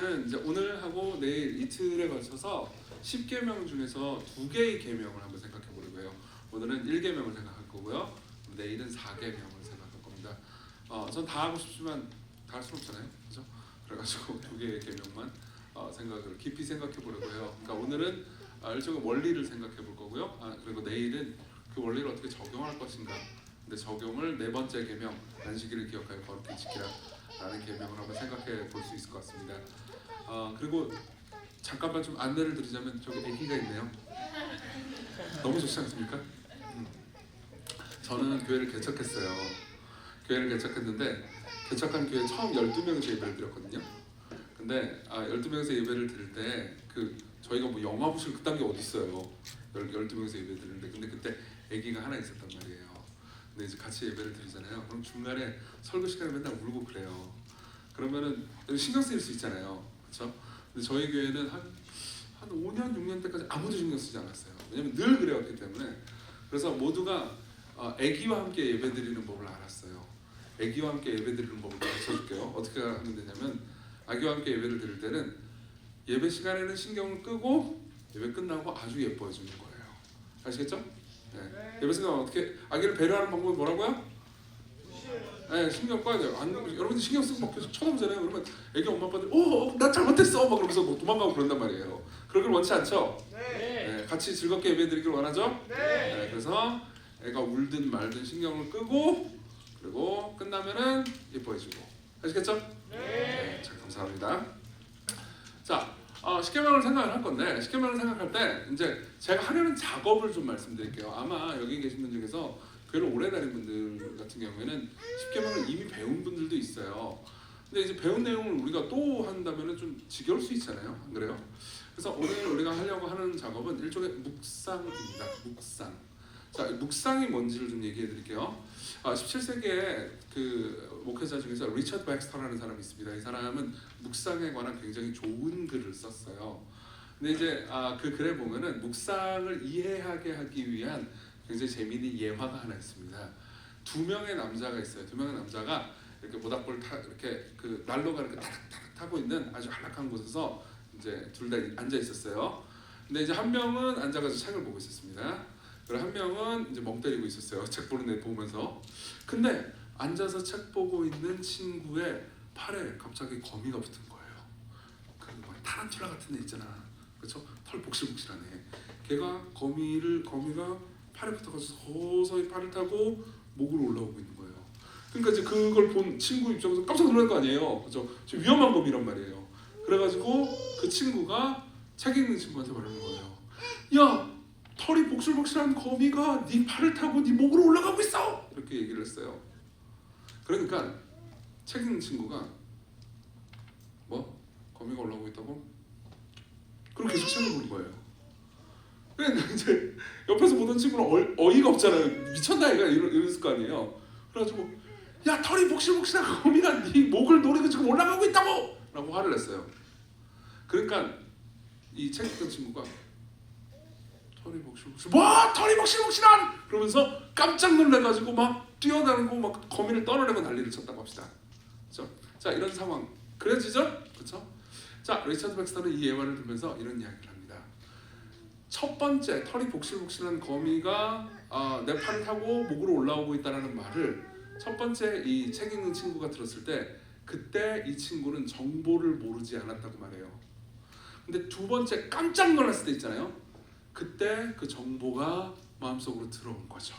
그러면은 이제 오늘하고 내일 이틀에 걸쳐서 10계명 중에서 2개의 계명을 한번 생각해 보려고 해요. 오늘은 1계명을 생각할 거고요. 내일은 4계명을 생각할 겁니다. 전 다 하고 싶지만 다 할 수는 없잖아요, 그렇죠? 그래가지고 2개의 계명만 생각을 깊이 생각해 보려고 해요. 그러니까 오늘은 일종의 원리를 생각해 볼 거고요. 그리고 내일은 그 원리를 어떻게 적용할 것인가. 근데 적용을 4번째 계명, 안식일을 기억하여 거룩히 지키라라는 계명을 한번 생각해 볼 수 있을 것 같습니다. 그리고 잠깐만 좀 안내를 드리자면 저기 아기가 있네요. 너무 좋지 않습니까? 저는 교회를 개척했어요. 교회를 개척했는데 개척한 교회 처음 12명에서 예배를 드렸거든요. 근데 12명에서 예배를 드릴 때 저희가 뭐 영화부실 그딴 게 어디 있어요. 12명에서 예배 드리는데 근데 그때 아기가 하나 있었단 말이에요. 근데 이제 같이 예배를 드리잖아요. 그럼 중간에 설교 시간에 맨날 울고 그래요. 그러면은 신경 쓰일 수 있잖아요, 그렇죠? 근데 저희 교회는 한 5년, 6년 때까지 아무도 신경 쓰지 않았어요. 왜냐면 늘 그래왔기 때문에. 그래서 모두가 아기와 함께 예배드리는 법을 알았어요. 아기와 함께 예배드리는 법을 가르쳐줄게요. 어떻게 하면 되냐면 아기와 함께 예배를 드릴 때는 예배 시간에는 신경을 끄고 예배 끝나고 아주 예뻐해 주는 거예요. 아시겠죠? 네. 예배 시간 어떻게 아기를 배려하는 방법이 뭐라고요? 네, 신경 꺼야 돼요. 여러분들 신경 쓰고 막 계속 쳐다보잖아요. 그러면 애기 엄마 아빠들 나 잘못했어 막 그러면서 뭐 도망가고 그런단 말이에요. 그러길 원치 않죠? 네, 같이 즐겁게 예배드리길 원하죠? 네, 그래서 애가 울든 말든 신경을 끄고 그리고 끝나면은 예뻐해주고. 아시겠죠? 네. 자, 감사합니다. 자, 10계명을 생각을 할 건데 10계명을 생각할 때 이제 제가 하려는 작업을 좀 말씀드릴게요. 아마 여기 계신 분 중에서 교회를 오래 다닌 분들 같은 경우에는 10계명을 이미 배운 분들도 있어요. 근데 이제 배운 내용을 우리가 또 한다면은 좀 지겨울 수 있잖아요, 안 그래요? 그래서 오늘 우리가 하려고 하는 작업은 일종의 묵상입니다. 묵상. 자, 묵상이 뭔지를 좀 얘기해 드릴게요. 17세기에 그 목회자 중에서 리처드 백스터라는 사람이 있습니다. 이 사람은 묵상에 관한 굉장히 좋은 글을 썼어요. 근데 이제 그 글에 보면은 묵상을 이해하게 하기 위한 굉장히 재미있는 예화가 하나 있습니다. 2명의 남자가 있어요. 2명의 남자가 이렇게 모닥불 이렇게 그 난로가 이렇게 타닥타닥 타고 있는 아주 한적한 곳에서 이제 둘 다 앉아 있었어요. 근데 이제 한 명은 앉아가지고 책을 보고 있었습니다. 그리고 한 명은 이제 멍 때리고 있었어요. 책 보는 애 보면서. 근데 앉아서 책 보고 있는 친구의 팔에 갑자기 거미가 붙은 거예요. 그 막 타란툴라 같은 애 있잖아, 그렇죠? 털 복실복실한 애. 거미가 팔에 붙어가지고 서서히 팔을 타고 목으로 올라오고 있는 거예요. 그러니까 이제 그걸 본 친구 입장에서 깜짝 놀랄 거 아니에요, 그렇죠? 지금 위험한 거미란 말이에요. 그래가지고 그 친구가 책 읽는 친구한테 말하는 거예요. 야, 털이 복실복실한 거미가 네 팔을 타고 네 목으로 올라가고 있어! 이렇게 얘기를 했어요. 그러니까 책 읽는 친구가 뭐? 거미가 올라오고 있다고? 그리고 계속 책을 보는 거예요. 그러니까 이제 옆에서 보던 친구는 어이가 없잖아요. 미쳤나 얘가 이랬을 거 아니에요. 그래가지고 야, 털이 복실복실한 거미가 네 목을 노리고 지금 올라가고 있다고! 라고 화를 냈어요. 그러니까 이 책 읽던 친구가 털이 복실복실 털이 복실복실한! 그러면서 깜짝 놀래가지고 막 뛰어다니고 막 거미를 떨어내고 난리를 쳤다고 합시다. 그렇죠? 자, 이런 상황 그려지죠? 그렇죠? 자, 리처드 백스터는 이 예화를 들으면서 이런 이야기를 합니다. 첫 번째, 털이 복실복실한 거미가 내 팔을 타고 목으로 올라오고 있다는 말을 첫 번째 이 책 읽는 친구가 들었을 때 그때 이 친구는 정보를 모르지 않았다고 말해요. 근데 두 번째 깜짝 놀랐을 때 있잖아요. 그때 그 정보가 마음속으로 들어온 거죠.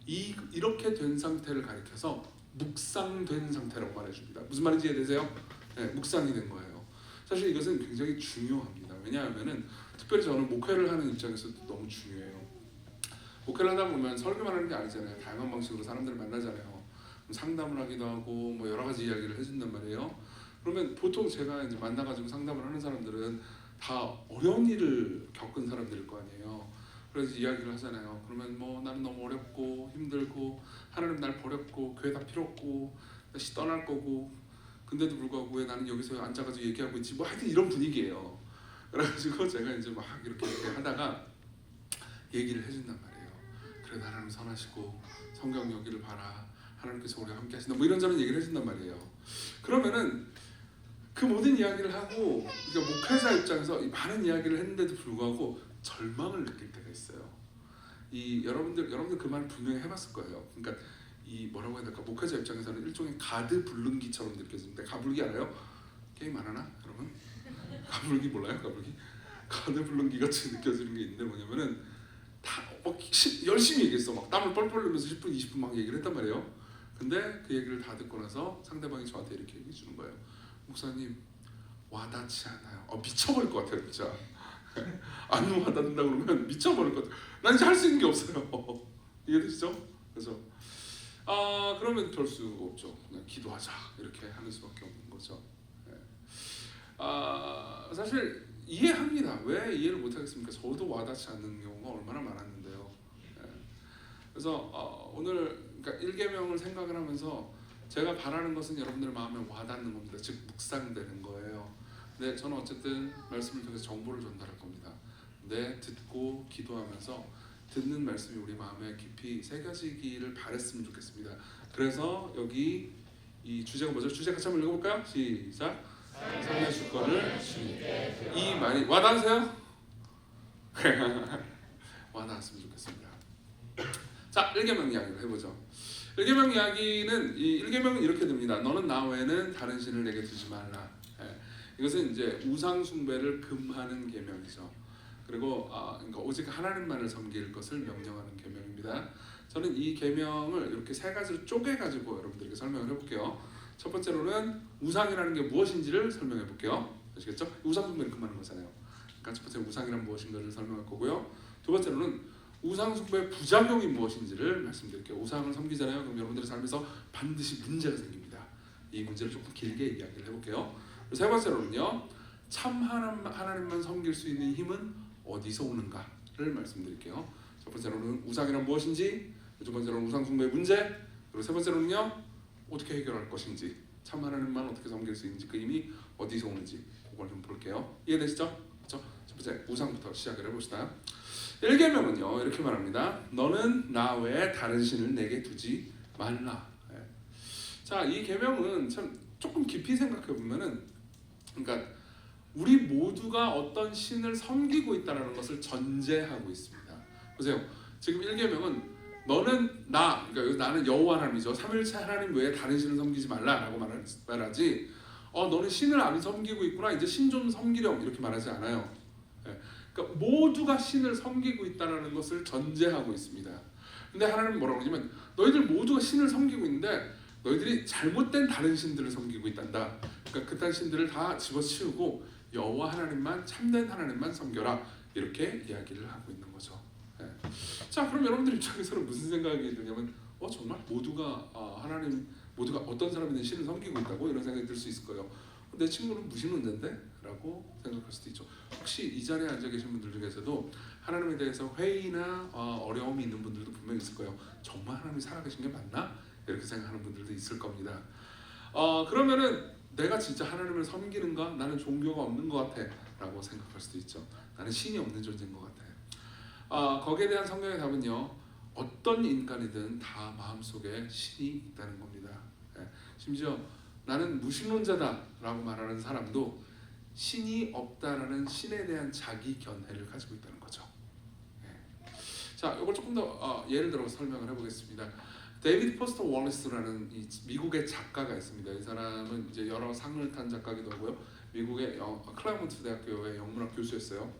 이렇게 된 상태를 가리켜서 묵상된 상태라고 말해줍니다. 무슨 말인지 이해되세요? 네, 묵상이 된 거예요. 사실 이것은 굉장히 중요합니다. 왜냐하면은 특별히 저는 목회를 하는 입장에서도 너무 중요해요. 목회를 하다 보면 설교만 하는 게 아니잖아요. 다양한 방식으로 사람들을 만나잖아요. 상담을 하기도 하고 뭐 여러 가지 이야기를 해준단 말이에요. 그러면 보통 제가 이제 만나가지고 상담을 하는 사람들은 다 어려운 일을 겪은 사람들일 거 아니에요. 그래서 이야기를 하잖아요. 그러면 뭐 나는 너무 어렵고 힘들고 하나님 날 버렸고 교회 다 필요 없고 다시 떠날 거고 근데도 불구하고 왜 나는 여기서 앉아가지고 얘기하고 있지 뭐 하여튼 이런 분위기예요. 그래가지고 제가 이제 막 이렇게 하다가 얘기를 해준단 말이에요. 그래, 하나님 선하시고 성경 여기를 봐라, 하나님께서 우리와 함께 하신다 뭐 이런저런 얘기를 해준단 말이에요. 그러면은 그 모든 이야기를 하고 그러니까 목회자 입장에서 이 많은 이야기를 했는데도 불구하고 절망을 느낄 때가 있어요. 이 여러분들 그 말 분명히 해봤을 거예요. 그러니까 이 뭐라고 해야 될까? 목회자 입장에서는 일종의 가드 불능기처럼 느껴집니다. 가불기 알아요? 게임 안 하나 여러분? 가불기 몰라요? 가불기? 가드 불능기 같이 느껴지는 게 있는데 뭐냐면은 다 열심히 얘기했어. 막 땀을 뻘뻘 흘리면서 10분 20분 막 얘기를 했단 말이에요. 근데 그 얘기를 다 듣고 나서 상대방이 저한테 이렇게 얘기해 주는 거예요. 목사님 와닿지 않아요. 미쳐버릴 것 같아요 진짜. 안 와닿는다 그러면 미쳐버릴 것 같아요. 난 이제 할 수 있는 게 없어요. 이해되시죠? 그래서 그러면 별 수 없죠. 그냥 기도하자 이렇게 하는 수밖에 없는 거죠. 사실 이해합니다. 왜 이해를 못하겠습니까? 저도 와닿지 않는 경우가 얼마나 많았는데요. 그래서 오늘 그러니까 1계명을 생각을 하면서 제가 바라는 것은 여러분들 마음에 와닿는 겁니다. 즉 묵상되는 거예요. 근데 저는 어쨌든 말씀을 통해서 정보를 전달할 겁니다. 근데 듣고 기도하면서 듣는 말씀이 우리 마음에 깊이 새겨지기를 바랬으면 좋겠습니다. 그래서 여기 이 주제가 뭐죠? 주제 같이 한번 읽어볼까요? 시작. 삶의 주권을 주님께. 이 말이 와닿으세요? 와닿았으면 좋겠습니다. 자, 1계명 이야기를 해보죠. 1계명 이야기는 이 1계명은 이렇게 됩니다. 너는 나 외에는 다른 신을 내게 두지 말라. 이것은 이제 우상 숭배를 금하는 계명이죠. 그리고 그러니까 오직 하나님만을 섬길 것을 명령하는 계명입니다. 저는 이 계명을 이렇게 세 가지로 쪼개가지고 여러분들에게 설명을 해볼게요. 첫 번째로는 우상이라는 게 무엇인지를 설명해 볼게요. 아시겠죠? 우상 숭배를 금하는 거잖아요. 그러니까 첫 번째 우상이란 무엇인가를 설명할 거고요. 두 번째로는 우상 숭배의 부작용이 무엇인지를 말씀드릴게요. 우상을 섬기잖아요. 그럼 여러분들의 삶에서 반드시 문제가 생깁니다. 이 문제를 조금 길게 이야기를 해볼게요. 세 번째로는요, 참 하나님만 섬길 수 있는 힘은 어디서 오는가를 말씀드릴게요. 첫 번째로는 우상이란 무엇인지, 두 번째로는 우상 숭배의 문제, 그리고 세 번째로는요, 어떻게 해결할 것인지, 참 하나님만 어떻게 섬길 수 있는지, 그 힘이 어디서 오는지 그걸 좀 볼게요. 이해되시죠? 그렇죠? 첫 번째 우상부터 시작을 해봅시다. 1계명은요 이렇게 말합니다. 너는 나 외에 다른 신을 내게 두지 말라. 자, 이 계명은 참 조금 깊이 생각해 보면은, 그러니까 우리 모두가 어떤 신을 섬기고 있다는 것을 전제하고 있습니다. 보세요. 지금 1계명은 너는 그러니까 나는 여호와 하나님이죠. 삼일체 하나님 외에 다른 신을 섬기지 말라라고 말하지. 너는 신을 안 섬기고 있구나. 이제 신 좀 섬기렴 이렇게 말하지 않아요. 그러니까 모두가 신을 섬기고 있다는 것을 전제하고 있습니다. 근데 하나님은 뭐라고 그러냐면 너희들 모두가 신을 섬기고 있는데 너희들이 잘못된 다른 신들을 섬기고 있단다. 그러니까 그딴 신들을 다 집어치우고 여호와 하나님만, 참된 하나님만 섬겨라 이렇게 이야기를 하고 있는 거죠. 자, 그럼 여러분들 입장에서는 무슨 생각이 드냐면 정말 모두가 모두가 어떤 사람이든 신을 섬기고 있다고 이런 생각이 들 수 있을 거예요. 내 친구는 무신론자인데? 라고 생각할 수도 있죠. 혹시 이 자리에 앉아 계신 분들 중에서도 하나님에 대해서 회의나 어려움이 있는 분들도 분명히 있을 거예요. 정말 하나님이 살아계신 게 맞나? 이렇게 생각하는 분들도 있을 겁니다. 그러면은 내가 진짜 하나님을 섬기는가? 나는 종교가 없는 것 같아 라고 생각할 수도 있죠. 나는 신이 없는 존재인 것 같아. 거기에 대한 성경의 답은요, 어떤 인간이든 다 마음속에 신이 있다는 겁니다. 심지어 나는 무신론자다 라고 말하는 사람도 신이 없다라는 신에 대한 자기 견해를 가지고 있다는 거죠. 자, 이걸 조금 더 예를 들어서 설명을 해보겠습니다. 데이비드 포스터 월리스라는 이 미국의 작가가 있습니다. 이 사람은 이제 여러 상을 탄 작가기도 하고요. 미국의 클라이먼트 대학교의 영문학 교수였어요.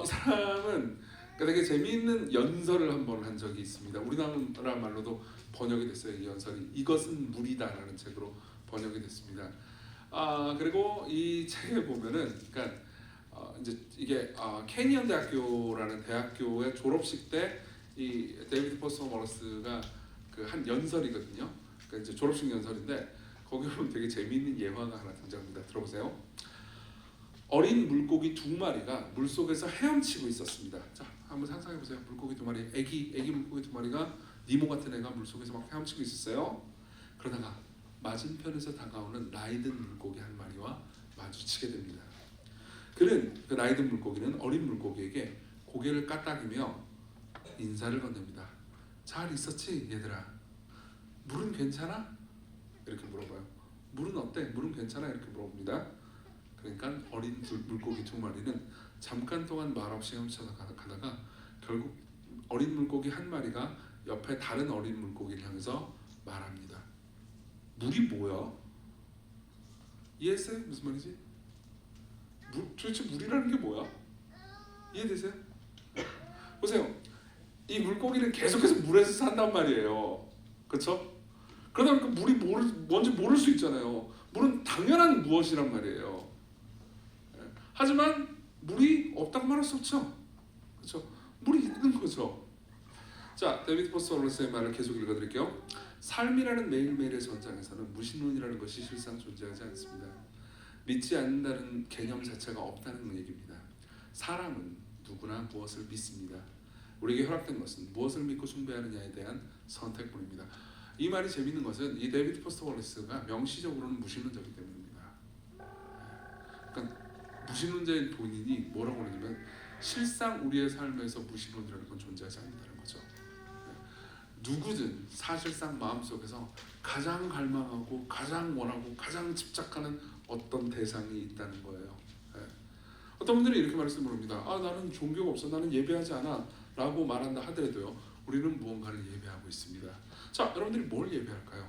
이 사람은 되게 재미있는 연설을 한번 한 적이 있습니다. 우리나라 말로도 번역이 됐어요. 이 연설이 이것은 물이다라는 책으로 번역이 됐습니다. 그리고 이 책에 보면은, 그러니까 이제 이게 캐니언 대학교라는 대학교의 졸업식 때 이 데이비드 포스터 월리스가 그 한 연설이거든요. 그러니까 이제 졸업식 연설인데 거기 보면 되게 재미있는 예화가 하나 등장합니다. 들어보세요. 어린 물고기 두 마리가 물 속에서 헤엄치고 있었습니다. 자, 한번 상상해 보세요. 물고기 두 마리, 애기 물고기 두 마리가 니모 같은 애가 물 속에서 막 헤엄치고 있었어요. 그러다가 맞은편에서 다가오는 나이든 물고기 한 마리와 마주치게 됩니다. 그는 그 나이든 물고기는 어린 물고기에게 고개를 까딱이며 인사를 건넵니다. 잘 있었지 얘들아? 물은 괜찮아? 이렇게 물어봐요. 물은 어때? 물은 괜찮아? 이렇게 물어봅니다. 그러니까 어린 물고기 두 마리는 잠깐 동안 말없이 헤엄쳐가다가 결국 어린 물고기 한 마리가 옆에 다른 어린 물고기를 향해서 말합니다. 물이 뭐야? 이해했어요? 무슨 말이지? 도대체 물이라는 게 뭐야? 이해되세요? 보세요. 이 물고기는 계속해서 물에서 산단 말이에요. 그렇죠? 그러다 보니까 물이 뭔지 모를 수 있잖아요. 물은 당연한 무엇이란 말이에요. 하지만 물이 없다고 말할 수 없죠. 그렇죠? 물이 있는 거죠. 자, 데이비드 포스터 월러스의 말을 계속 읽어드릴게요. 삶이라는 매일매일의 전장에서는 무신론이라는 것이 실상 존재하지 않습니다. 믿지 않는다는 개념 자체가 없다는 얘기입니다. 사람은 누구나 무엇을 믿습니다. 우리에게 허락된 것은 무엇을 믿고 숭배하느냐에 대한 선택뿐입니다. 이 말이 재밌는 것은 이 데이비드 포스터 월러스가 명시적으로는 무신론자이기 때문입니다. 그러니까 무신론자인 본인이 뭐라고 그러냐면 실상 우리의 삶에서 무신론이라는 건 존재하지 않는다는 거죠. 누구든 사실상 마음속에서 가장 갈망하고 가장 원하고 가장 집착하는 어떤 대상이 있다는 거예요. 어떤 분들이 이렇게 말씀합니다. 나는 종교가 없어, 나는 예배하지 않아 라고 말한다 하더라도요, 우리는 무언가를 예배하고 있습니다. 자, 여러분들이 뭘 예배할까요?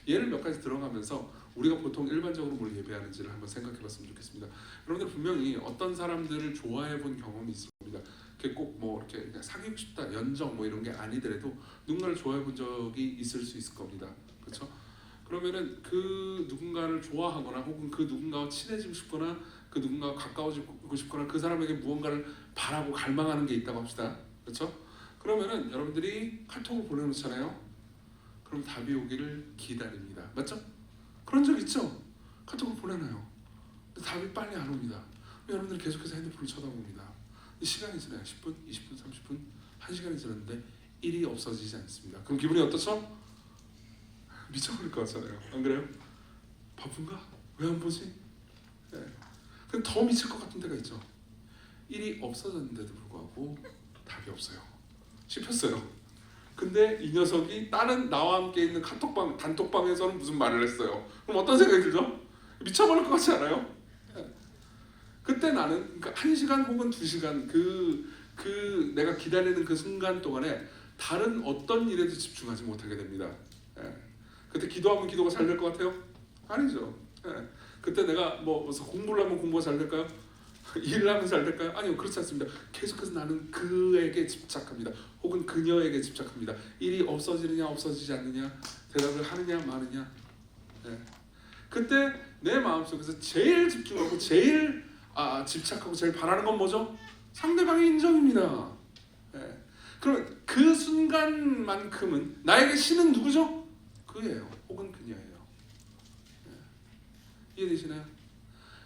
예를 몇 가지 들어가면서 우리가 보통 일반적으로 뭘 예배하는지를 한번 생각해봤으면 좋겠습니다. 여러분들 분명히 어떤 사람들을 좋아해본 경험이 있을 겁니다. 그게 꼭 뭐 이렇게 그냥 사귀고 싶다, 연정 뭐 이런 게 아니더라도 누군가를 좋아해본 적이 있을 수 있을 겁니다. 그렇죠? 그러면은 그 누군가를 좋아하거나 혹은 그 누군가와 친해지고 싶거나 그 누군가와 가까워지고 싶거나 그 사람에게 무언가를 바라고 갈망하는 게 있다고 합시다. 그렇죠? 그러면은 여러분들이 카톡을 보내놓잖아요. 그럼 답이 오기를 기다립니다. 맞죠? 그런 적 있죠? 카톡을 보내놔요. 근데 답이 빨리 안 옵니다. 여러분들 계속해서 핸드폰을 쳐다봅니다. 시간이 지나요. 10분, 20분, 30분, 1시간이 지났는데 일이 없어지지 않습니다. 그럼 기분이 어떻죠? 미쳐버릴 것 같잖아요. 안 그래요? 바쁜가? 왜 안 보지? 네. 그럼 더 미칠 것 같은 데가 있죠. 일이 없어졌는데도 불구하고 답이 없어요. 씹혔어요. 근데 이 녀석이 다른 나와 함께 있는 카톡방, 단톡방에서는 무슨 말을 했어요. 그럼 어떤 생각이 들죠? 미쳐버릴 것 같지 않아요? 그때 나는 그러니까 1시간 혹은 2시간 그 내가 기다리는 그 순간 동안에 다른 어떤 일에도 집중하지 못하게 됩니다. 그때 기도하면 기도가 잘 될 것 같아요? 아니죠. 그때 내가 뭐 공부를 하면 공부가 잘 될까요? 일을 하면 잘 될까요? 아니요, 그렇지 않습니다. 계속해서 나는 그에게 집착합니다. 혹은 그녀에게 집착합니다. 일이 없어지느냐 없어지지 않느냐, 대답을 하느냐 마느냐. 그때 내 마음속에서 제일 집중하고 제일 집착하고 제일 바라는 건 뭐죠? 상대방의 인정입니다. 그러면 그 순간만큼은 나에게 신은 누구죠? 그예요. 혹은 그녀예요. 이해되시나요?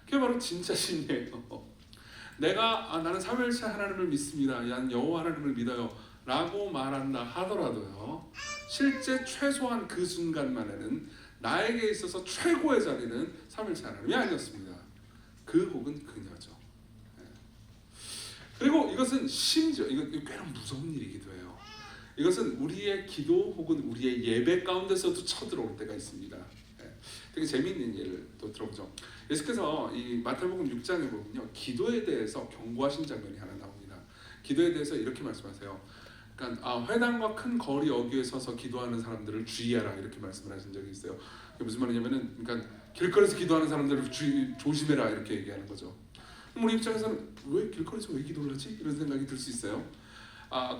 그게 바로 진짜 신이에요. 내가 나는 삼위일체 하나님을 믿습니다. 난 여호와 하나님을 믿어요 라고 말한다 하더라도요, 실제 최소한 그 순간만에는 나에게 있어서 최고의 자리는 삼위일체 하나님이 아니었습니다. 그 혹은 그녀죠. 그리고 이것은 심지어 이건 꽤나 무서운 일이기도 해요. 이것은 우리의 기도 혹은 우리의 예배 가운데서도 쳐들어올 때가 있습니다. 되게 재미있는 예를 또 들어보죠. 예수께서 이 마태복음 6장에 보면요, 기도에 대해서 경고하신 장면이 하나 나옵니다. 기도에 대해서 이렇게 말씀하세요. 그러니까 회당과 큰 거리 어귀에 서서 기도하는 사람들을 주의하라 이렇게 말씀을 하신 적이 있어요. 그게 무슨 말이냐면은, 그러니까 길거리에서 기도하는 사람들을 조심해라 이렇게 얘기하는 거죠. 그럼 우리 입장에서는 왜 길거리에서 왜 기도를 하지? 이런 생각이 들 수 있어요.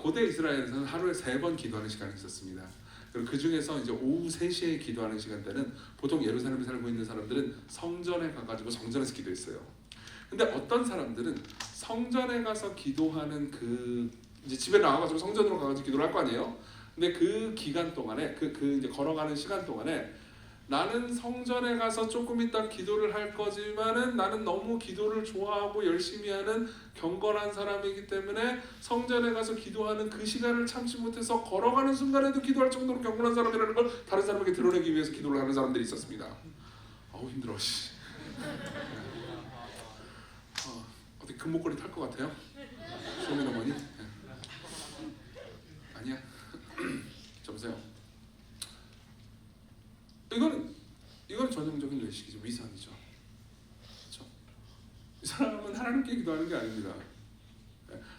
고대 이스라엘에서는 하루에 3번 기도하는 시간이 있었습니다. 그리고 그 중에서 이제 오후 3시에 기도하는 시간대는 보통 예루살렘에 살고 있는 사람들은 성전에 가가지고 성전에서 기도했어요. 근데 어떤 사람들은 성전에 가서 기도하는 이제 집에 나와가지고 성전으로 가가지고 기도를 할 거 아니에요. 근데 그 기간 동안에 이제 걸어가는 시간 동안에 나는 성전에 가서 조금 있다 기도를 할 거지만은 나는 너무 기도를 좋아하고 열심히 하는 경건한 사람이기 때문에 성전에 가서 기도하는 그 시간을 참지 못해서 걸어가는 순간에도 기도할 정도로 경건한 사람이라는 걸 다른 사람에게 드러내기 위해서 기도를 하는 사람들이 있었습니다. 아우 힘들어. 어떻게 금목걸이 탈 것 같아요? 쇼미 어머니? 아니야. 저 보세요. 이건 전형적인 하나님께 기도하는 게 아닙니다.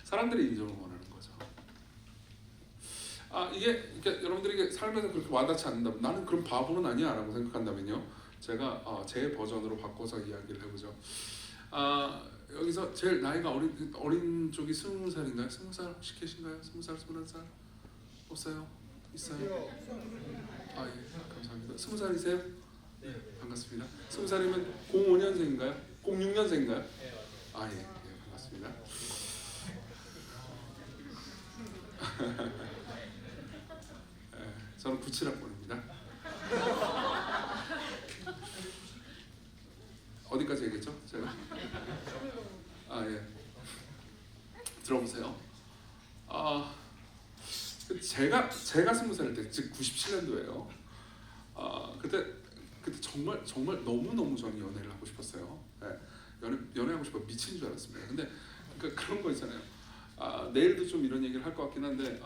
사람들의 인정을 원하는 거죠. 이게 그러니까 여러분들에게 삶에서 그렇게 와닿지 않는다면 나는 그런 바보는 아니야라고 생각한다면요, 제가 제 버전으로 바꿔서 이야기를 해보죠. 여기서 제일 나이가 어린 쪽이 20살인가요? 20살 혹시 계신가요? 20살, 21살? 없어요? 있어요? 예, 감사합니다. 20살이세요? 네. 반갑습니다. 20살이면 05년생인가요? 06년생인가요? 예, 반갑습니다. 저는 97학번입니다. 어디까지 얘기했죠? 제가? 예. 들어보세요. 제가 20살 때, 즉 97년도예요. 그때 정말 너무 저는 연애를 하고 싶었어요. 연애하고 싶어 미친 줄 알았습니다. 근데 그러니까 그런 거 있잖아요. 내일도 좀 이런 얘기를 할 것 같긴 한데,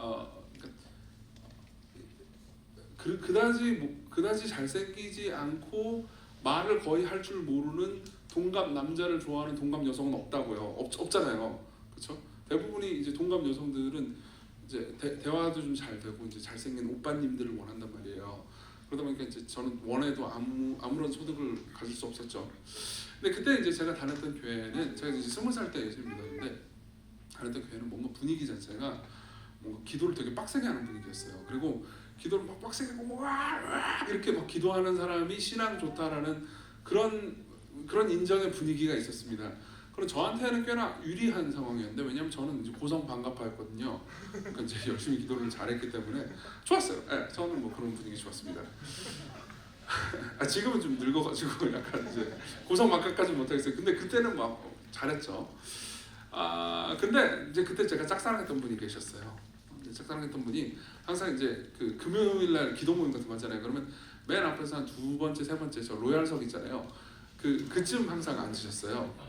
그다지 잘생기지 않고 말을 거의 할 줄 모르는 동갑 남자를 좋아하는 동갑 여성은 없다고요. 없잖아요. 그렇죠? 대부분이 이제 동갑 여성들은 이제 대화도 좀 잘 되고 이제 잘생긴 오빠님들을 원한단 말이에요. 그러다 보니까 이제 저는 원해도 아무런 소득을 가질 수 없었죠. 근데 그때 이제 제가 다녔던 교회는, 제가 이제 20살 때 예수를 믿었는데 다녔던 교회는 뭔가 분위기 자체가 뭔가 기도를 되게 빡세게 하는 분위기였어요. 그리고 기도를 막 빡세게 하고 와 이렇게 막 기도하는 사람이 신앙 좋다라는 그런 인정의 분위기가 있었습니다. 그럼 저한테는 꽤나 유리한 상황이었는데, 왜냐하면 저는 이제 고성 반갑파였거든요. 그러니까 이제 열심히 기도를 잘했기 때문에 좋았어요. 저는 뭐 그런 분위기 좋았습니다. 지금은 좀 늙어가지고 약간 이제 고성 반갑까지 못하겠어요. 근데 그때는 막 잘했죠. 근데 이제 그때 제가 짝사랑했던 분이 계셨어요. 짝사랑했던 분이 항상 이제 그 금요일날 기도 모임 같은 거 하잖아요. 그러면 맨 앞에서 한 두 번째, 세 번째 저 로얄석 있잖아요. 그쯤 항상 앉으셨어요.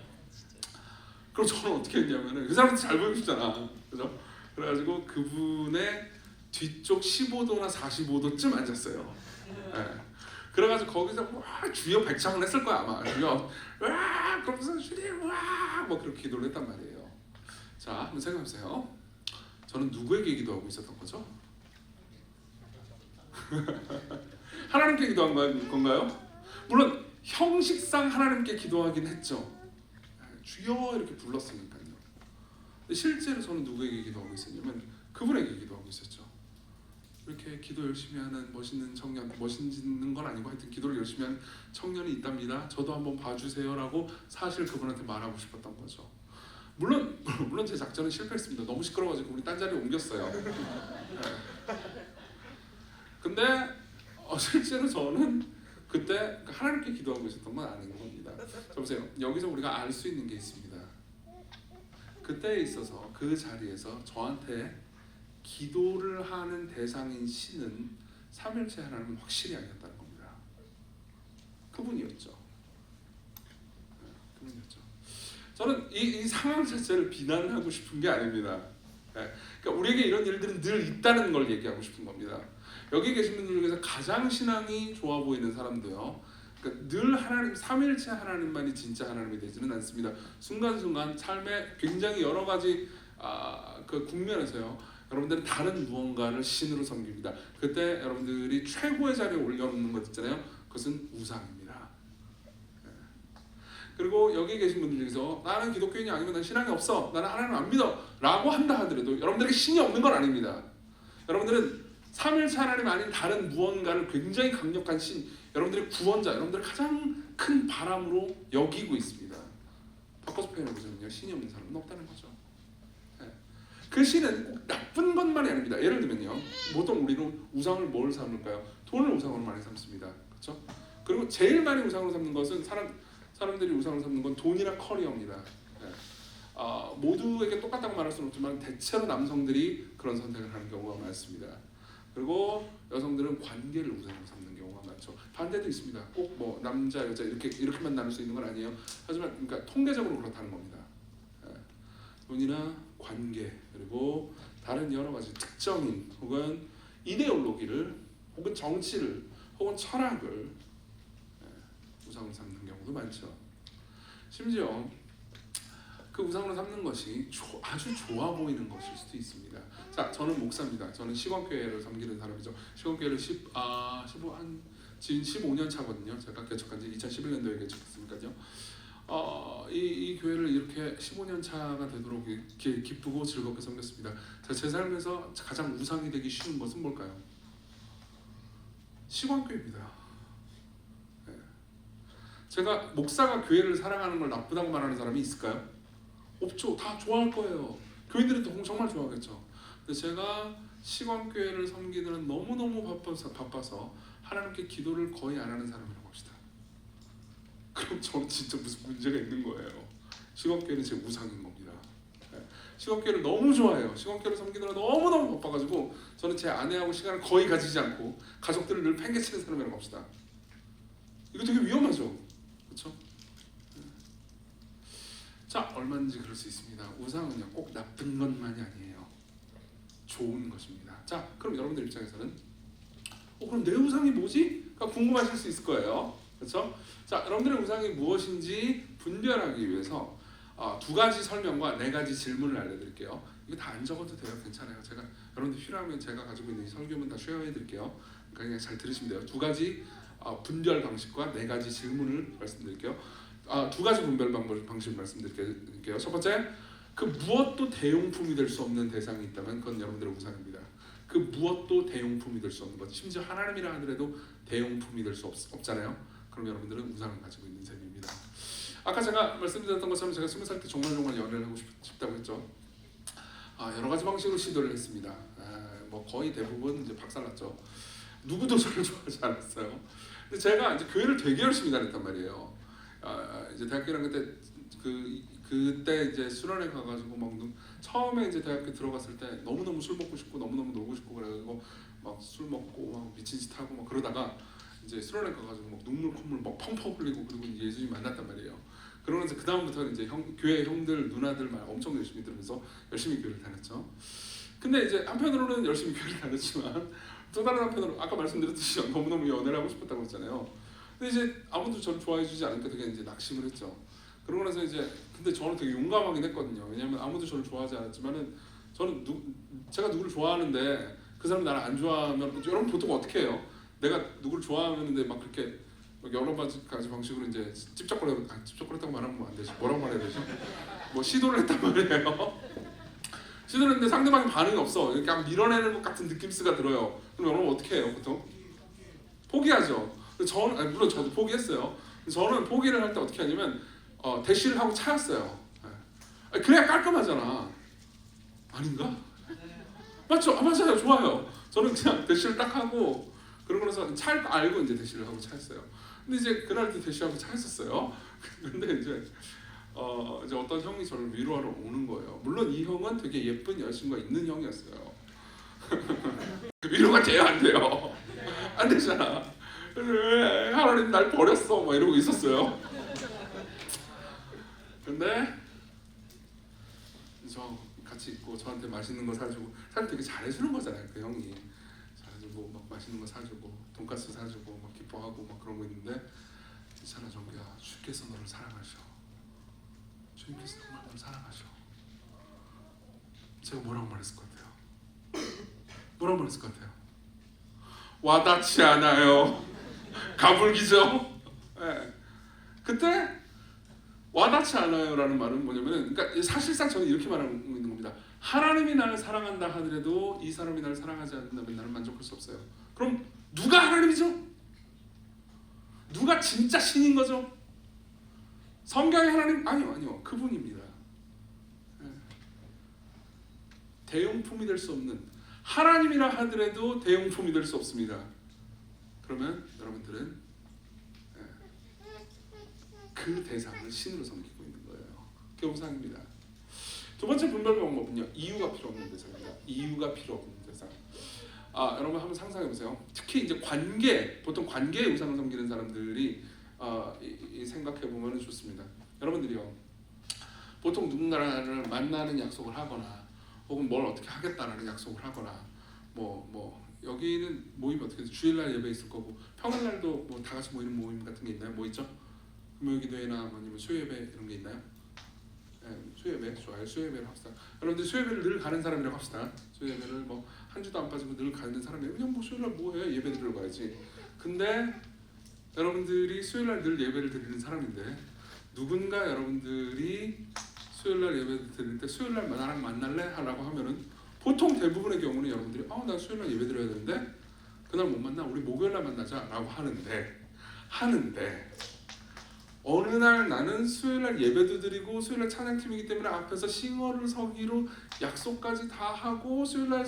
그럼 저는 어떻게 했냐면은, 그 사람한테 잘 보이고 싶잖아, 그죠? 그래가지고 그분의 뒤쪽 15도나 45도쯤 앉았어요. 그래가지고 거기서 와 주여 백창을 했을 거야 아마. 주여 와 그러면서 주님 와뭐 그렇게 기도를 했단 말이에요. 자, 한번 생각해보세요. 저는 누구에게 기도하고 있었던 거죠? 하나님께 기도한 건가요? 물론 형식상 하나님께 기도하긴 했죠. 주여 이렇게 불렀으니까요. 근데 실제로 저는 누구에게 기도하고 있었냐면 그분에게 기도하고 있었죠. 이렇게 기도 열심히 하는 멋있는 청년, 멋있는 건 아니고 하여튼 기도를 열심히 하는 청년이 있답니다. 저도 한번 봐주세요라고 사실 그분한테 말하고 싶었던 거죠. 물론 제 작전은 실패했습니다. 너무 시끄러워가지고 우리 딴 자리에 옮겼어요. 근데 실제로 저는 그때 하나님께 기도하고 있었던 건 아닌 겁니다. 자 보세요. 여기서 우리가 알 수 있는 게 있습니다. 그때에 있어서 그 자리에서 저한테 기도를 하는 대상인 신은 삼일체 하나님은 확실히 아니었다는 겁니다. 그분이었죠. 그분이었죠. 저는 이 상황 자체를 비난하고 싶은 게 아닙니다. 그러니까 우리에게 이런 일들은 늘 있다는 걸 얘기하고 싶은 겁니다. 여기 계신 분들 중에서 가장 신앙이 좋아 보이는 사람도요, 그러니까 늘 하나님, 삼일체 하나님만이 진짜 하나님이 되지는 않습니다. 순간순간 삶에 굉장히 여러 가지 그 국면에서요, 여러분들은 다른 무언가를 신으로 섬깁니다. 그때 여러분들이 최고의 자리에 올려놓는 것 있잖아요. 그것은 우상입니다. 그리고 여기 계신 분들 중에서 나는 기독교인이 아니면 난 신앙이 없어, 나는 하나님 안 믿어 라고 한다 하더라도 여러분들에게 신이 없는 건 아닙니다. 여러분들은 삼일체 하나님 아닌 다른 무언가를 굉장히 강력한 신, 여러분들의 구원자, 여러분들의 가장 큰 바람으로 여기고 있습니다. 바꿔서 표현해보자면요, 신이 없는 사람은 없다는 거죠. 그 신은 꼭 나쁜 것만이 아닙니다. 예를 들면요, 보통 우리는 우상을 뭘 삼을까요? 돈을 우상으로 많이 삼습니다. 그렇죠? 그리고 제일 많이 우상으로 삼는 것은 사람들이 우상으로 삼는 건 돈이나 커리어입니다. 모두에게 똑같다고 말할 수는 없지만 대체로 남성들이 그런 선택을 하는 경우가 많습니다. 그리고 여성들은 관계를 우상으로 삼는 경우가 많죠. 반대도 있습니다. 꼭 뭐 남자 여자 이렇게만 나눌 수 있는 건 아니에요. 하지만 그러니까 통계적으로 그렇다는 겁니다. 돈이나 관계, 그리고 다른 여러 가지 특정인 혹은 이데올로기를 혹은 정치를 혹은 철학을 우상으로 삼는 경우도 많죠. 심지어 그 우상으로 삼는 것이 아주 좋아 보이는 것일 수도 있습니다. 자, 저는 목사입니다. 저는 시건교회를 섬기는 사람이죠. 시건교회를 15년 차거든요. 제가 개척한 지 2011년도에 개척했으니까요. 이 교회를 이렇게 15년 차가 되도록 이렇게 기쁘고 즐겁게 섬겼습니다. 제 삶에서 가장 우상이 되기 쉬운 것은 뭘까요? 시건교회입니다. 네. 제가 목사가 교회를 사랑하는 걸 나쁘다고 말하는 사람이 있을까요? 없죠. 다 좋아할 거예요. 교인들은 정말 좋아하겠죠. 근데 제가 시건교회를 섬기느라 너무너무 바빠서 하나님께 기도를 거의 안 하는 사람이라고 합시다. 그럼 저는 진짜 무슨 문제가 있는 거예요. 시건교회는 제 우상인 겁니다. 시건교회를 너무 좋아해요. 시건교회를 섬기느라 너무너무 바빠가지고 저는 제 아내하고 시간을 거의 가지지 않고 가족들을 늘 팽개치는 사람이라고 합시다. 이거 되게 위험하죠. 그렇죠? 자, 얼마든지 그럴 수 있습니다. 우상은요 꼭 나쁜 것만이 아니에요. 좋은 것입니다. 자, 그럼 여러분들 입장에서는 그럼 내 우상이 뭐지? 궁금하실 수 있을 거예요. 그렇죠? 자, 여러분들의 우상이 무엇인지 분별하기 위해서 두 가지 설명과 네 가지 질문을 알려드릴게요. 이거 다 안 적어도 돼요. 괜찮아요. 제가 여러분들 필요하면 제가 가지고 있는 이 설교문 다 쉐어해드릴게요. 그냥 잘 들으시면 돼요. 두 가지 분별 방식과 네 가지 질문을 말씀드릴게요. 두 가지 분별 방식을 말씀드릴게요. 첫 번째, 그 무엇도 대용품이 될 수 없는 대상이 있다면 그건 여러분들의 우상입니다. 그 무엇도 대용품이 될 수 없는 것, 심지어 하나님이라 하더라도 대용품이 될 수 없잖아요. 그럼 여러분들은 우상을 가지고 있는 셈입니다. 아까 제가 말씀드렸던 것처럼 제가 20살 때 정말 연애를 하고 싶다고 했죠. 여러 가지 방식으로 시도를 했습니다. 뭐 거의 대부분 이제 박살났죠. 누구도 저를 좋아하지 않았어요. 근데 제가 이제 교회를 되게 열심히 다녔단 말이에요. 이제 대학교 1학년 때 그때 이제 수련회 가가지고 막 처음에 이제 대학교 들어갔을 때 너무너무 술 먹고 싶고 너무너무 놀고 싶고 그래가지고 막 술 먹고 막 미친 짓 하고 막 그러다가 이제 수련회 가가지고 막 눈물 콧물 막 펑펑 흘리고 그리고 예수님 만났단 말이에요. 그러면서 그 다음부터는 이제 교회 형들 누나들 말 엄청 열심히 들으면서 열심히 교회를 다녔죠. 근데 이제 한편으로는 열심히 교회를 다녔지만 또 다른 한편으로 아까 말씀드렸듯이 너무너무 연애를 하고 싶었다고 했잖아요. 근데 이제 아무도 저를 좋아해주지 않으니까 되게 이제 낙심을 했죠. 그러고 나서 이제 근데 저는 되게 용감하긴 했거든요. 왜냐하면 아무도 저를 좋아하지 않았지만은 저는 제가 누구를 좋아하는데 그 사람 나를 안 좋아하면 여러분 보통 어떻게 해요? 내가 누구를 좋아하는데 막 그렇게 여러 가지 방식으로 이제 찝쩍거렸다고 말하면 뭐 안 되지. 뭐라고 말해야 되지? 뭐 시도를 했단 말이에요. 시도를 했는데 상대방이 반응이 없어. 그냥 밀어내는 것 같은 느낌스가 들어요. 그럼 여러분 어떻게 해요? 보통 포기하죠. 저는 물론 저도 포기했어요. 저는 포기를 할 때 어떻게 하냐면 대시를 하고 차였어요. 그래야 깔끔하잖아. 아닌가? 맞죠? 맞아요. 좋아요. 저는 그냥 대시를 딱 하고 그러고 나서 찰 알고 이제 대시를 하고 차였어요. 근데 이제 그날도 대시하고 차였었어요. 근데 이제 어떤 형이 저를 위로하러 오는 거예요. 물론 이 형은 되게 예쁜 여자친구가 있는 형이었어요. 위로가 돼야 안 돼요. 안 되잖아. 왜 하나님 날 버렸어? 막 이러고 있었어요. 근데 저 같이 있고 저한테 맛있는 거 사주고 사실 되게 잘해주는 거잖아요. 그 형이 잘해주고 막 맛있는 거 사주고 돈가스 사주고 막 기뻐하고 막 그런 거 있는데 있잖아 정규야, 주께서 너를 사랑하셔. 주님께서 정말 너를 사랑하셔. 제가 뭐라고 말했을 것 같아요? 뭐라고 말했을 것 같아요? 와닿지 않아요. 가불기죠. 네. 그때 와닿지 않아요라는 말은 뭐냐면은, 그러니까 사실상 저는 이렇게 말하고 있는 겁니다. 하나님이 나를 사랑한다 하더라도 이 사람이 나를 사랑하지 않는다면 나는 만족할 수 없어요. 그럼 누가 하나님이죠? 누가 진짜 신인 거죠? 성경의 하나님? 아니요. 그분입니다. 대용품이 될 수 없는 하나님이라 하더라도 대용품이 될 수 없습니다. 그러면 여러분들은 그 대상을 신으로 섬기고 있는 거예요. 그게 우상입니다. 두 번째 분별 방법은요, 이유가 필요 없는 대상입니다. 이유가 필요 없는 대상. 여러분 한번 상상해 보세요. 특히 이제 보통 관계의 우상을 섬기는 사람들이 생각해 보면 좋습니다. 여러분들이요, 보통 누군가를 만나는 약속을 하거나 혹은 뭘 어떻게 하겠다라는 약속을 하거나 뭐 여기는 모임이 어떻게 주일날 예배 있을 거고 평일날도 뭐 다 같이 모이는 모임 같은 게 있나요? 뭐 있죠? 금요일기도회나 아니면 수요예배 이런 게 있나요? 수요예배 좋아요. 수요예배를 합시다. 여러분들 수요예배를 늘 가는 사람이라고 합시다. 수요예배를 뭐 한 주도 안 빠지고 늘 가는 사람이에요. 그냥 뭐 수요일날 뭐해? 예배 드리러 가야지. 근데 여러분들이 수요일날 늘 예배를 드리는 사람인데 누군가 여러분들이 수요일날 예배 드릴 때 수요일날 나랑 만날래? 하라고 하면은 보통 대부분의 경우는 여러분들이 나 수요일날 예배 드려야 되는데 그날 못 만나. 우리 목요일날 만나자 라고 하는데 어느 날 나는 수요일날 예배도 드리고 수요일날 찬양팀이기 때문에 앞에서 싱어를 서기로 약속까지 다 하고 수요일날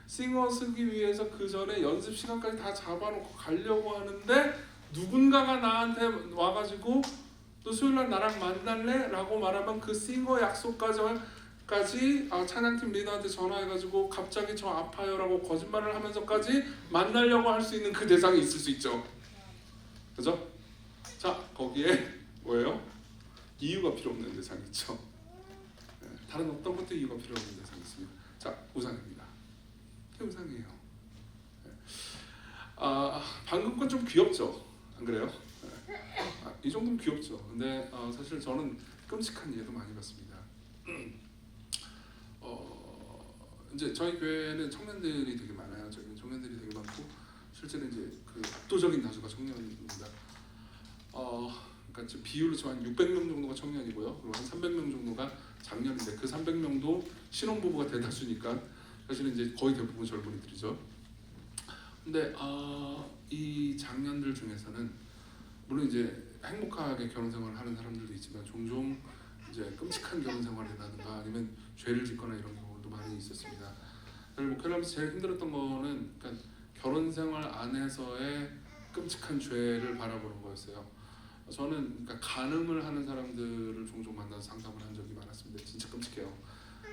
싱어 쓰기 위해서 그 전에 연습 시간까지 다 잡아놓고 가려고 하는데 누군가가 나한테 와가지고 또 수요일날 나랑 만날래? 라고 말하면 그 싱어 약속까지 찬양팀 리더한테 전화해가지고 갑자기 저 아파요 라고 거짓말을 하면서까지 만나려고 할 수 있는 그 대상이 있을 수 있죠. 그죠? 자, 거기에 뭐예요? 이유가 필요 없는 대상이 있죠. 다른 어떤 것도 이유가 필요 없는 대상이 있습니다. 자, 우상입니다. 이게 우상이에요. 방금 건 좀 귀엽죠? 안 그래요? 이 정도면 귀엽죠. 근데 사실 저는 끔찍한 예도 많이 봤습니다. 이제 저희 교회는 청년들이 되게 많아요. 저희는 청년들이 되게 많고 실제로 이제 그 압도적인 다수가 청년입니다. 그러니까 비율로 치면 한 600명 정도가 청년이고요. 그리고 한 300명 정도가 장년인데 그 300명도 신혼부부가 대다수니까 사실은 이제 거의 대부분 젊은이들이죠. 근데 이 장년들 중에서는 물론 이제 행복하게 결혼 생활을 하는 사람들도 있지만 종종 이제 끔찍한 결혼 생활이라든가 아니면 죄를 짓거나 이런 경우도 많이 있었습니다. 뭐 목회하면서 제일 힘들었던 거는 그러니까 결혼 생활 안에서의 끔찍한 죄를 바라보는 거였어요. 저는 그러니까 간음을 하는 사람들을 종종 만나서 상담을 한 적이 많았습니다. 진짜 끔찍해요.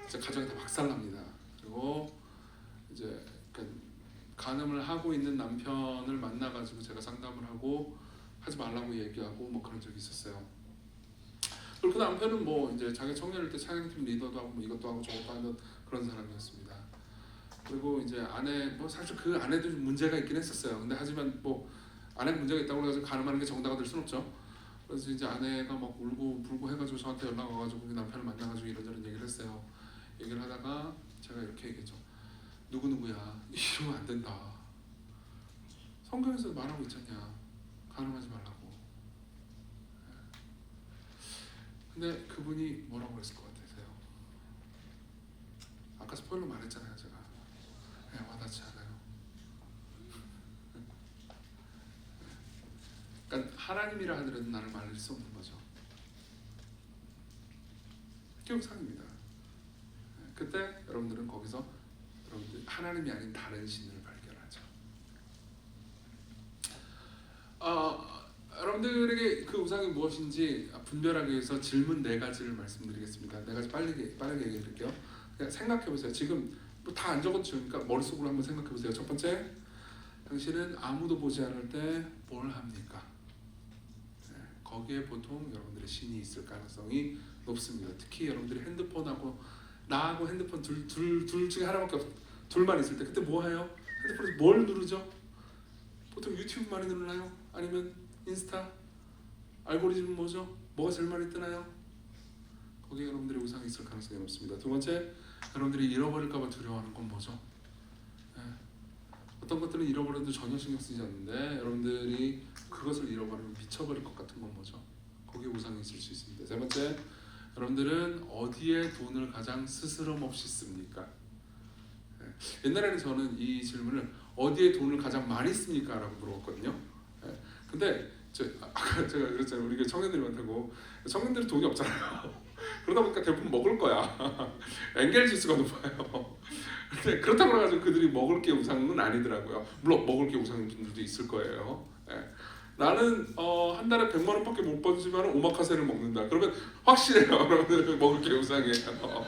진짜 가정이 다 박살납니다. 그리고 이제 그러니까 간음을 하고 있는 남편을 만나가지고 제가 상담을 하고 하지 말라고 얘기하고 뭐 그런 적이 있었어요. 그리고 그 남편은 뭐 이제 자기 청년일 때 찬양팀 리더도 하고 뭐 이것도 하고 저것도 하는 그런 사람이었습니다. 그리고 이제 아내 뭐 사실 그 아내도 좀 문제가 있긴 했었어요. 근데 하지만 뭐 아내가 문제가 있다고 해서 가늠하는 게 정당화 될 수는 없죠. 그래서 이제 아내가 막 울고 불고 해가지고 저한테 연락 와가지고 남편을 만나가지고 이런저런 얘기를 했어요. 얘기를 하다가 제가 이렇게 얘기했죠. 누구누구야 이러면 안 된다. 성경에서 말하고 있잖냐. 가늠하지 말라고. 근데 그분이 뭐라고 했을 것 같으세요? 아까 스포일러 말했잖아요 제가. 와닿지 않아요. 그러니까 하나님이라 하더라도 나를 말릴 수 없는 거죠. 그게 우상입니다. 그때 여러분들은 거기서 여러분들 하나님이 아닌 다른 신을 발견하죠. 여러분들에게 그 우상이 무엇인지 분별하기 위해서 질문 4가지를 말씀드리겠습니다. 4가지 빠르게 얘기해 드릴게요. 그냥 생각해 보세요. 지금 뭐 다 안 적었으니까 머릿속으로 한번 생각해 보세요. 첫 번째, 당신은 아무도 보지 않을 때 뭘 합니까? 거기에 보통 여러분들의 신이 있을 가능성이 높습니다. 특히 여러분들이 핸드폰하고 나하고 핸드폰 둘 중에 하나밖에 둘만 있을 때 그때 뭐 해요? 핸드폰에서 뭘 누르죠? 보통 유튜브 많이 누르나요? 아니면 인스타? 알고리즘 뭐죠? 뭐가 제일 많이 뜨나요? 거기에 여러분들의 우상이 있을 가능성이 높습니다. 두 번째, 여러분들이 잃어버릴까 봐 두려워하는 건 뭐죠? 어떤 것들은 잃어버려도 전혀 신경 쓰지 않는데 여러분들이 그것을 잃어버리면 미쳐버릴 것 같은 건 뭐죠? 거기에 우상이 있을 수 있습니다. 세 번째, 여러분들은 어디에 돈을 가장 스스럼 없이 씁니까? 옛날에는 저는 이 질문을 어디에 돈을 가장 많이 씁니까? 라고 물어봤거든요. 근데 아까 제가 그랬잖아요. 우리 청년들이 많다고. 청년들은 돈이 없잖아요. 그러다 보니까 대부분 먹을 거야. 엔겔 지수가 높아요. 근데 그렇다고 해가지고 그들이 먹을 게 우상은 아니더라고요. 물론 먹을 게 우상인 분들도 있을 거예요. 나는 한 달에 100만 원밖에 못 버지만 오마카세를 먹는다. 그러면 확실해요. 여러분들 먹을 게 우상이에요.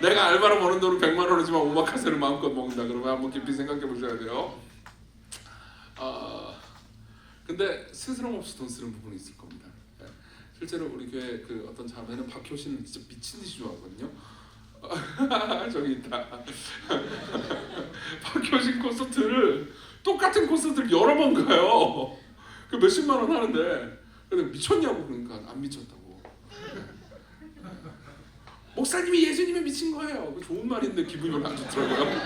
내가 알바로 버는 돈은 100만 원이지만 오마카세를 마음껏 먹는다. 그러면 한번 깊이 생각해 보셔야 돼요. 근데 스스럼 없이 돈 쓰는 부분이 있을 겁니다. 실제로 우리 교회 그 어떤 자매는 박효신을 진짜 미친 듯이 좋아하거든요. 저기 있다. 박효신 콘서트를 똑같은 콘서트를 여러 번 가요. 그 몇십만 원 하는데 근데 미쳤냐고 그러니까 안 미쳤다고. 목사님이 예수님에 미친 거예요. 좋은 말인데 기분이 별로 안 좋더라고요.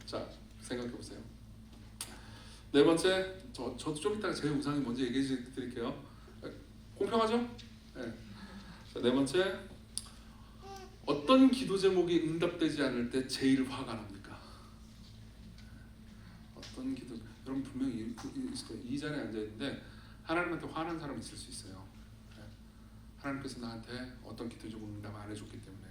자, 생각해 보세요. 네 번째, 저도 좀 이따가 제 우상이 먼저 얘기해 드릴게요. 공평하죠? 네. 자, 네 번째, 어떤 기도 제목이 응답되지 않을 때 제일 화가 납니까? 어떤 기도, 여러분 분명히 이 자리에 앉아 있는데 하나님한테 화난 사람 있을 수 있어요. 하나님께서 나한테 어떤 기도 제목 응답 안 해줬기 때문에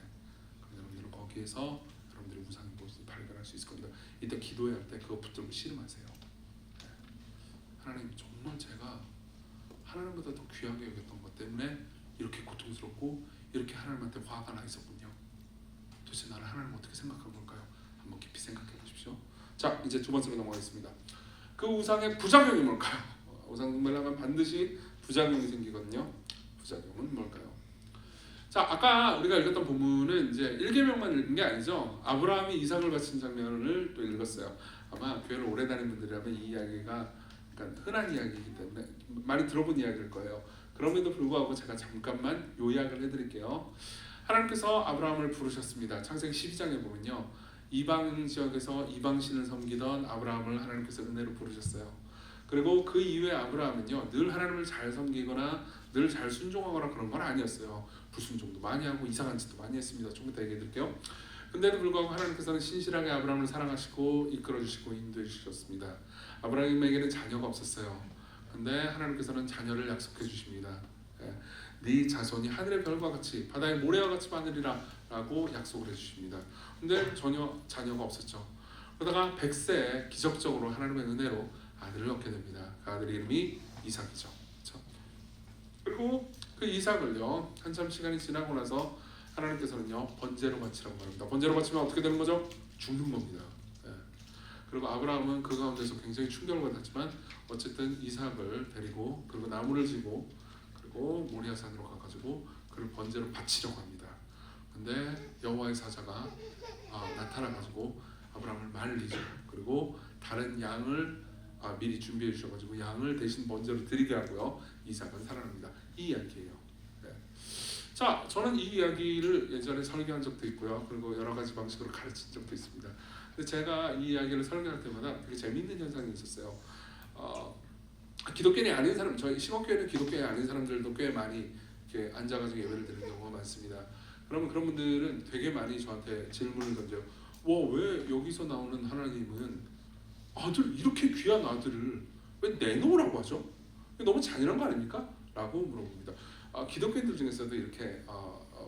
여러분들은 거기에서 여러분들의 우상의 모습을 발견할 수 있을 겁니다. 이때 기도할 때 그거 붙들고 씨름하세요. 하나님, 정말 제가 하나님보다 더 귀하게 여겼던 것 때문에 이렇게 고통스럽고 이렇게 하나님한테 화가 나 있었군요. 도대체 나는 하나님 어떻게 생각한 걸까요? 한번 깊이 생각해 보십시오. 자, 이제 두 번째로 넘어가겠습니다. 그 우상의 부작용이 뭘까요? 우상 숭배하면 반드시 부작용이 생기거든요. 부작용은 뭘까요? 자, 아까 우리가 읽었던 본문은 이제 1계명만 읽은 게 아니죠. 아브라함이 이삭을 바친 장면을 또 읽었어요. 아마 교회를 오래 다닌 분들이라면 이 이야기가 그러니까 흔한 이야기이기 때문에 많이 들어본 이야기일 거예요. 그럼에도 불구하고 제가 잠깐만 요약을 해드릴게요. 하나님께서 아브라함을 부르셨습니다. 창세기 12장에 보면요, 이방 지역에서 이방신을 섬기던 아브라함을 하나님께서 은혜로 부르셨어요. 그리고 그 이후에 아브라함은요, 늘 하나님을 잘 섬기거나 늘 잘 순종하거나 그런 건 아니었어요. 불순종도 많이 하고 이상한 짓도 많이 했습니다. 좀 이따 얘기해 드릴게요. 근데도 불구하고 하나님께서는 신실하게 아브라함을 사랑하시고 이끌어주시고 인도해 주셨습니다. 아브라함에게는 자녀가 없었어요. 근데 하나님께서는 자녀를 약속해 주십니다. 네 자손이 하늘의 별과 같이 바다의 모래와 같이 많으리라 라고 약속을 해주십니다. 근데 전혀 자녀가 없었죠. 그러다가 100세에 기적적으로 하나님의 은혜로 아들을 얻게 됩니다. 그 아들 이름이 이삭이죠. 그렇죠? 그리고 그 이삭을요, 한참 시간이 지나고 나서 하나님께서는요, 번제로 바치라고 말합니다. 번제로 바치면 어떻게 되는 거죠? 죽는 겁니다. 그리고 아브라함은 그 가운데서 굉장히 충격을 받았지만 어쨌든 이삭을 데리고 그리고 나무를 지고 그리고 모리아산으로 가가지고 그를 번제로 바치려고 합니다. 근데 여호와의 사자가 나타나가지고 아브라함을 말리죠. 그리고 다른 양을 미리 준비해 주셔가지고 양을 대신 번제로 드리게 하고요, 이삭은 살아납니다. 이 이야기예요. 자, 저는 이 이야기를 예전에 설교한 적도 있고요. 그리고 여러 가지 방식으로 가르친 적도 있습니다. 근데 제가 이 이야기를 설교할 때마다 되게 재미있는 현상이 있었어요. 기독교인이 아닌 사람, 저희 심원교회는 기독교인이 아닌 사람들도 꽤 많이 이렇게 앉아가지고 예배를 드리는 경우가 많습니다. 그러면 그런 분들은 되게 많이 저한테 질문을 던져요. 왜 여기서 나오는 하나님은 이렇게 귀한 아들을 왜 내놓으라고 하죠? 너무 잔인한 거 아닙니까? 라고 물어봅니다. 기독교인들 중에서도 이렇게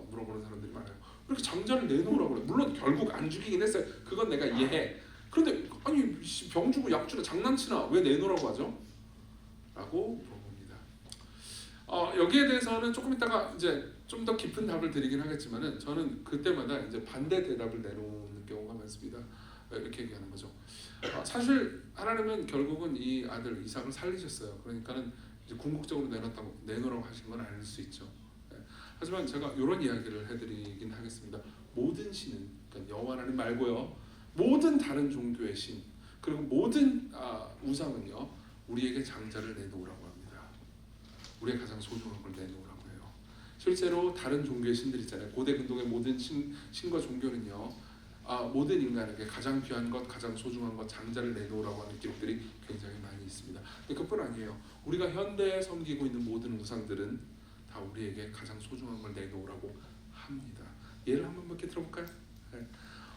물어보는 사람들이 많아요. 이렇게 장자를 내놓으라고 그래. 물론 결국 안 죽이긴 했어요. 그건 내가 이해해. 그런데 아니 병 주고 약 주나 장난치나 왜 내놓으라고 하죠? 라고 물어봅니다. 여기에 대해서는 조금 이따가 이제 좀 더 깊은 답을 드리긴 하겠지만은 저는 그때마다 이제 반대 대답을 내놓는 경우가 많습니다. 이렇게 얘기하는 거죠. 사실 하나님은 결국은 이 아들 이삭을 살리셨어요. 그러니까는 이제 궁극적으로 내놓으라고 하신 건 아닐 수 있죠. 하지만 제가 이런 이야기를 해드리긴 하겠습니다. 모든 신은, 그러니까 여호와 하나님 말고요, 모든 다른 종교의 신 그리고 모든 우상은요, 우리에게 장자를 내놓으라고 합니다. 우리의 가장 소중한 걸 내놓으라고 해요. 실제로 다른 종교의 신들 있잖아요. 고대 근동의 모든 신과 종교는요, 모든 인간에게 가장 귀한 것, 가장 소중한 것, 장자를 내놓으라고 하는 기록들이 굉장히 많이 있습니다. 그뿐 아니에요. 우리가 현대에 섬기고 있는 모든 우상들은 다 우리에게 가장 소중한 걸 내놓으라고 합니다. 예를 한번 몇 개 들어볼까요?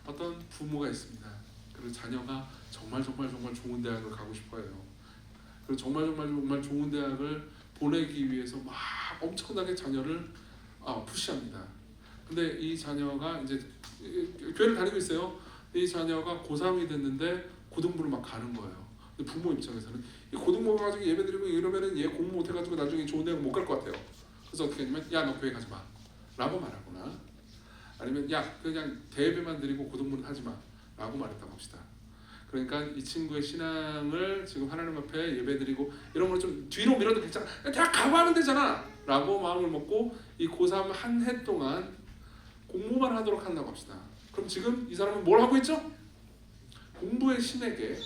어떤 부모가 있습니다. 그리고 자녀가 정말 좋은 대학을 가고 싶어요. 그리고 정말 좋은 대학을 보내기 위해서 막 엄청나게 자녀를 푸시합니다. 근데 이 자녀가 이제 교회를 다니고 있어요. 이 자녀가 고3이 됐는데 고등부를 막 가는 거예요. 근데 부모 입장에서는 이 고등부 가지고 예배드리고 이러면은 얘 공부 못해가지고 나중에 좋은 대학 못 갈 것 같아요. 그래서 어떻게 하냐면 너 교회 가지 마 라고 말하거나 아니면 그냥 대예배만 드리고 고등부는 하지 마 라고 말했다고 합시다. 그러니까 이 친구의 신앙을 지금 하나님 앞에 예배드리고 이런 걸 좀 뒤로 밀어도 괜찮아, 대학 가고 하면 되잖아 라고 마음을 먹고 이 고3 한 해 동안 공부만 하도록 한다고 합시다. 그럼 지금 이 사람은 뭘 하고 있죠? 공부의 신에게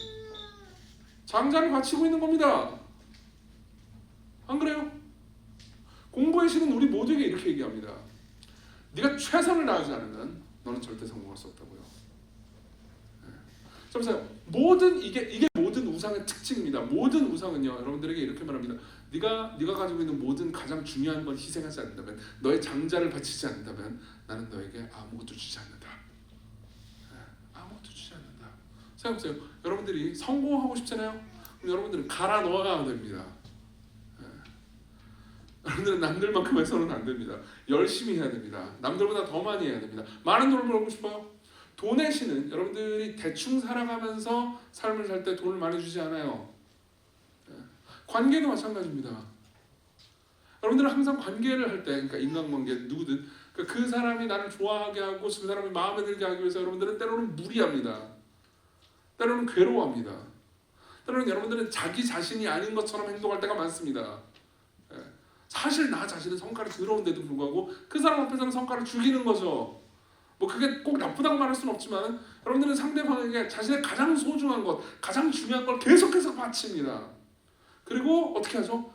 장자를 바치고 있는 겁니다. 안 그래요? 공부의 신은 우리 모두에게 이렇게 얘기합니다. 네가 최선을 다하지 않으면 너는 절대 성공할 수 없다고요. 자 보세요. 이게 모든 우상의 특징입니다. 모든 우상은요, 여러분들에게 이렇게 말합니다. 네가 가지고 있는 모든 가장 중요한 걸 희생하지 않는다면, 너의 장자를 바치지 않는다면 나는 너에게 아무것도 주지 않는다. 아무것도 주지 않는다. 생각해보세요. 여러분들이 성공하고 싶잖아요. 그럼 여러분들은 갈아 넣어야 됩니다. 여러분들은 남들만큼 해서는 안 됩니다. 열심히 해야 됩니다. 남들보다 더 많이 해야 됩니다. 많은 돈을 벌고 싶어요? 돈의 신은 여러분들이 대충 살아가면서 삶을 살 때 돈을 많이 주지 않아요. 관계도 마찬가지입니다. 여러분들은 항상 관계를 할 때, 그러니까 인간관계 누구든 그 사람이 나를 좋아하게 하고 그 사람이 마음에 들게 하기 위해서 여러분들은 때로는 무리합니다. 때로는 괴로워합니다. 때로는 여러분들은 자기 자신이 아닌 것처럼 행동할 때가 많습니다. 사실 나 자신은 성과를 들어온데도 불구하고 그 사람 앞에서는 성과를 죽이는 거죠. 뭐 그게 꼭 나쁘다고 말할 수는 없지만 여러분들은 상대방에게 자신의 가장 소중한 것, 가장 중요한 걸 계속해서 바칩니다. 그리고 어떻게 하죠?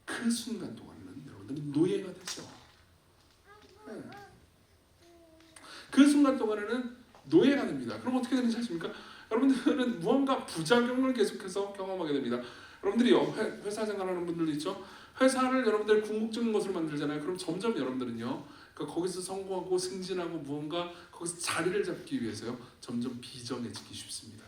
그 순간 동안은 여러분들은 노예가 되죠. 그 순간 동안에는 노예가 됩니다. 그럼 어떻게 되는지 아십니까? 여러분들은 무언가 부작용을 계속해서 경험하게 됩니다. 여러분들이 회사 생활하는 분들 있죠? 회사를 여러분들 궁극적인 것으로 만들잖아요. 그럼 점점 여러분들은요, 그러니까 거기서 성공하고 승진하고 무언가 거기서 자리를 잡기 위해서요, 점점 비정해지기 쉽습니다.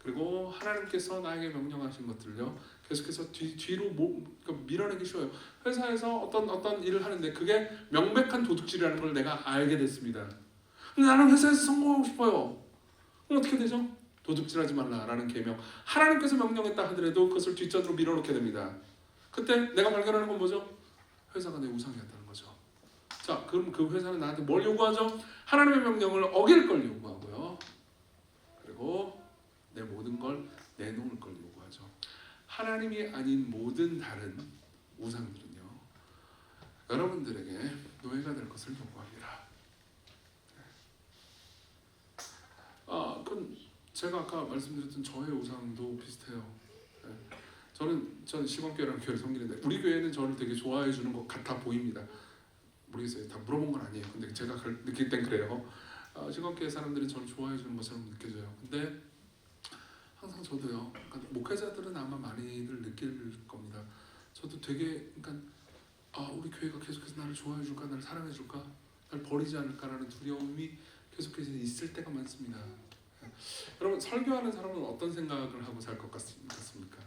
그리고 하나님께서 나에게 명령하신 것들을요, 계속해서 뒤로 그러니까 밀어내기 쉬워요. 회사에서 어떤 일을 하는데 그게 명백한 도둑질이라는 걸 내가 알게 됐습니다. 근데 나는 회사에서 성공하고 싶어요. 그럼 어떻게 되죠? 도둑질하지 말라라는 계명. 하나님께서 명령했다 하더라도 그것을 뒷전으로 밀어놓게 됩니다. 그때 내가 발견하는 건 뭐죠? 회사가 내 우상이었다는 거죠. 자, 그럼 그 회사는 나한테 뭘 요구하죠? 하나님의 명령을 어길 걸 요구하고요. 그리고 내 모든 걸 내놓을 걸 요구하죠. 하나님이 아닌 모든 다른 우상들은요, 여러분들에게 노예가 될 것을 요구합니다. 그건 제가 아까 말씀드렸던 저의 우상도 비슷해요. 저는 시건교회라는 교회를 섬기는데 우리 교회는 저를 되게 좋아해 주는 것 같아 보입니다. 모르겠어요. 다 물어본 건 아니에요. 근데 제가 느낄 땐 그래요. 시건교회 사람들이 저를 좋아해 주는 것처럼 느껴져요. 근데 항상 저도요, 그러니까 목회자들은 아마 많이들 느낄 겁니다. 저도 되게, 그러니까 우리 교회가 계속해서 나를 좋아해 줄까, 나를 사랑해 줄까, 나를 버리지 않을까라는 두려움이 계속해서 있을 때가 많습니다. 여러분, 설교하는 사람은 어떤 생각을 하고 살 것 같습니까?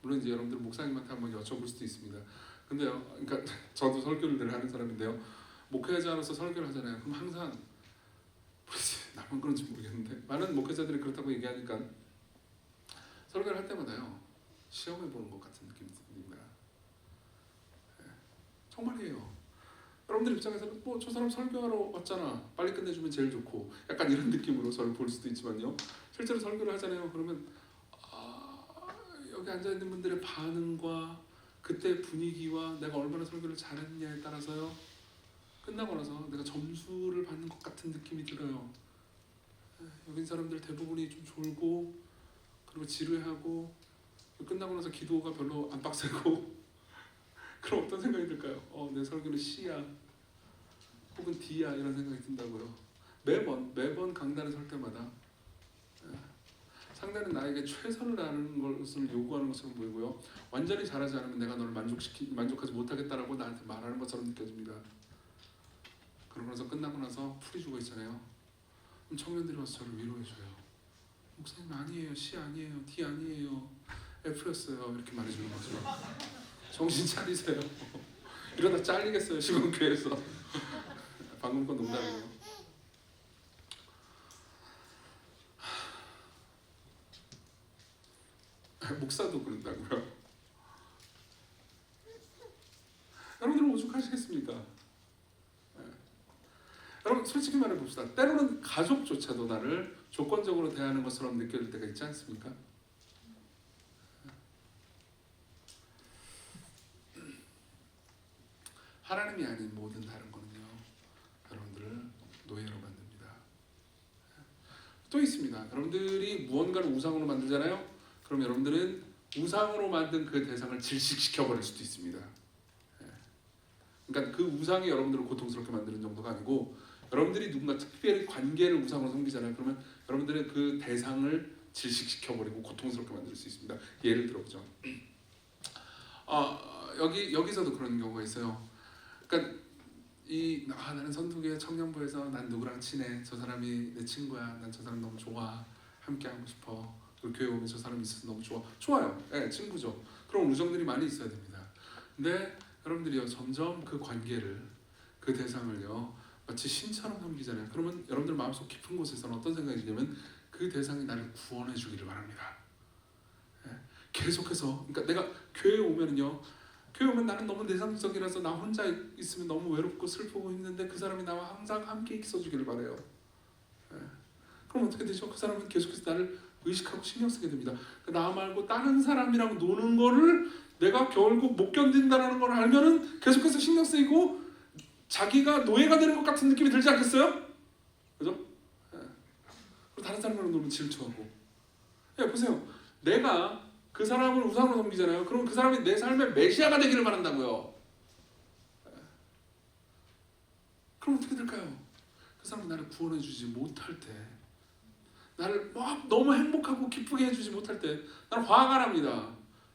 물론 이제 여러분들 목사님한테 한번 여쭤볼 수도 있습니다. 근데요, 그러니까 저도 설교를 늘 하는 사람인데요, 목회자로서 설교를 하잖아요. 그럼 항상 나만 그런지 모르겠는데 많은 목회자들이 그렇다고 얘기하니까 설교를 할 때마다요, 시험해 보는 것 같은 느낌이 듭니다. 정말이에요. 여러분들 입장에서는 뭐 저 사람 설교하러 왔잖아, 빨리 끝내주면 제일 좋고, 약간 이런 느낌으로 저를 볼 수도 있지만요, 실제로 설교를 하잖아요. 그러면 여기 앉아있는 분들의 반응과 그때 분위기와 내가 얼마나 설교를 잘했냐에 따라서요, 끝나고 나서 내가 점수를 받는 것 같은 느낌이 들어요. 여기 사람들 대부분이 좀 졸고 그리고 지루해하고, 끝나고 나서 기도가 별로 안 빡세고 그럼 어떤 생각이 들까요? 내 설교는 C야 혹은 D야 이런 생각이 든다고요. 매번 강단에 설 때마다 상대는 나에게 최선을 다하는 것을 요구하는 것처럼 보이고요, 완전히 잘하지 않으면 내가 너를 만족하지 못하겠다라고 나한테 말하는 것처럼 느껴집니다. 그러고 나서 끝나고 나서 풀이 주고 있잖아요. 그럼 청년들이 와서 저를 위로해줘요. 목사님 아니에요, C 아니에요, D 아니에요, F였어요, 이렇게 말해주는 거죠. 정신 차리세요. 이러다 잘리겠어요, 시건교회에서. 방금 건 농담이에요. 목사도 그런다고요? 여러분들은 오죽하시겠습니까? 여러분 솔직히 말해봅시다. 때로는 가족조차도 나를 조건적으로 대하는 것처럼 느껴질 때가 있지 않습니까? 하나님이 아닌 모든 다른 거는요, 여러분들을 노예로 만듭니다. 또 있습니다. 여러분들이 무언가를 우상으로 만들잖아요. 그럼 여러분들은 우상으로 만든 그 대상을 질식시켜 버릴 수도 있습니다. 그러니까 그 우상이 여러분들을 고통스럽게 만드는 정도가 아니고 여러분들이 누군가 특별히 관계를 우상으로 섬기잖아요. 그러면 여러분들의 그 대상을 질식시켜버리고 고통스럽게 만들 수 있습니다. 예를 들어보죠. 여기서도 그런 경우가 있어요. 그러니까 나는 선두교회 청년부에서 난 누구랑 친해. 저 사람이 내 친구야. 난 저 사람 너무 좋아. 함께 하고 싶어. 그리고 교회 오면 저 사람이 있어서 너무 좋아. 좋아요. 네, 친구죠. 그런 우정들이 많이 있어야 됩니다. 근데 여러분들이요 점점 그 관계를 그 대상을요 마치 신처럼 섬기잖아요. 그러면 여러분들 마음속 깊은 곳에서는 어떤 생각이 드냐면 그 대상이 나를 구원해 주기를 바랍니다. 계속해서 그러니까 내가 교회에 오면은요 교회 오면 나는 너무 내상적이라서 나 혼자 있으면 너무 외롭고 슬프고 힘든데 그 사람이 나와 항상 함께 있어주기를 바래요. 그럼 어떻게 되죠? 그 사람은 계속해서 나를 의식하고 신경 쓰게 됩니다. 나 말고 다른 사람이랑 노는 거를 내가 결국 못 견딘다는 걸 알면은 계속해서 신경 쓰이고 자기가 노예가 되는 것 같은 느낌이 들지 않겠어요? 그죠? 그리고 다른 사람이랑 놀면 질투하고. 보세요. 내가 그 사람을 우상으로 섬기잖아요. 그럼 그 사람이 내 삶의 메시아가 되기를 바란다고요. 그럼 어떻게 될까요? 그 사람이 나를 구원해주지 못할 때, 나를 막 너무 행복하고 기쁘게 해주지 못할 때 나는 화가 납니다.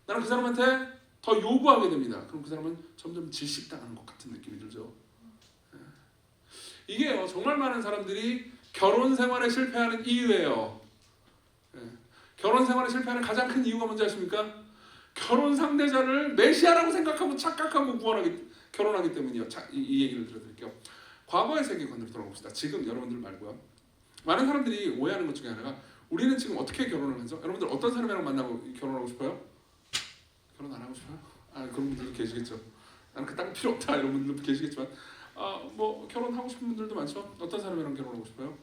나는 그 사람한테 더 요구하게 됩니다. 그럼 그 사람은 점점 질식당하는 것 같은 느낌이 들죠. 이게요 정말 많은 사람들이 결혼 생활에 실패하는 이유예요. 결혼 생활에 실패하는 가장 큰 이유가 뭔지 아십니까? 결혼 상대자를 메시아라고 생각하고 착각하고 결혼하기 때문이요. 이 얘기를 들어드릴게요. 과거의 세계관으로 돌아봅시다. 지금 여러분들 말고요. 많은 사람들이 오해하는 것 중에 하나가 우리는 지금 어떻게 결혼을 하죠? 여러분들 어떤 사람이랑 만나고 결혼하고 싶어요? 결혼 안 하고 싶어요? 그런 분들도 계시겠죠. 나는 그 땅 필요 없다 이런 분들도 계시겠지만 뭐 결혼하고 싶은 분들도 많죠. 어떤 사람이랑 결혼하고 싶어요?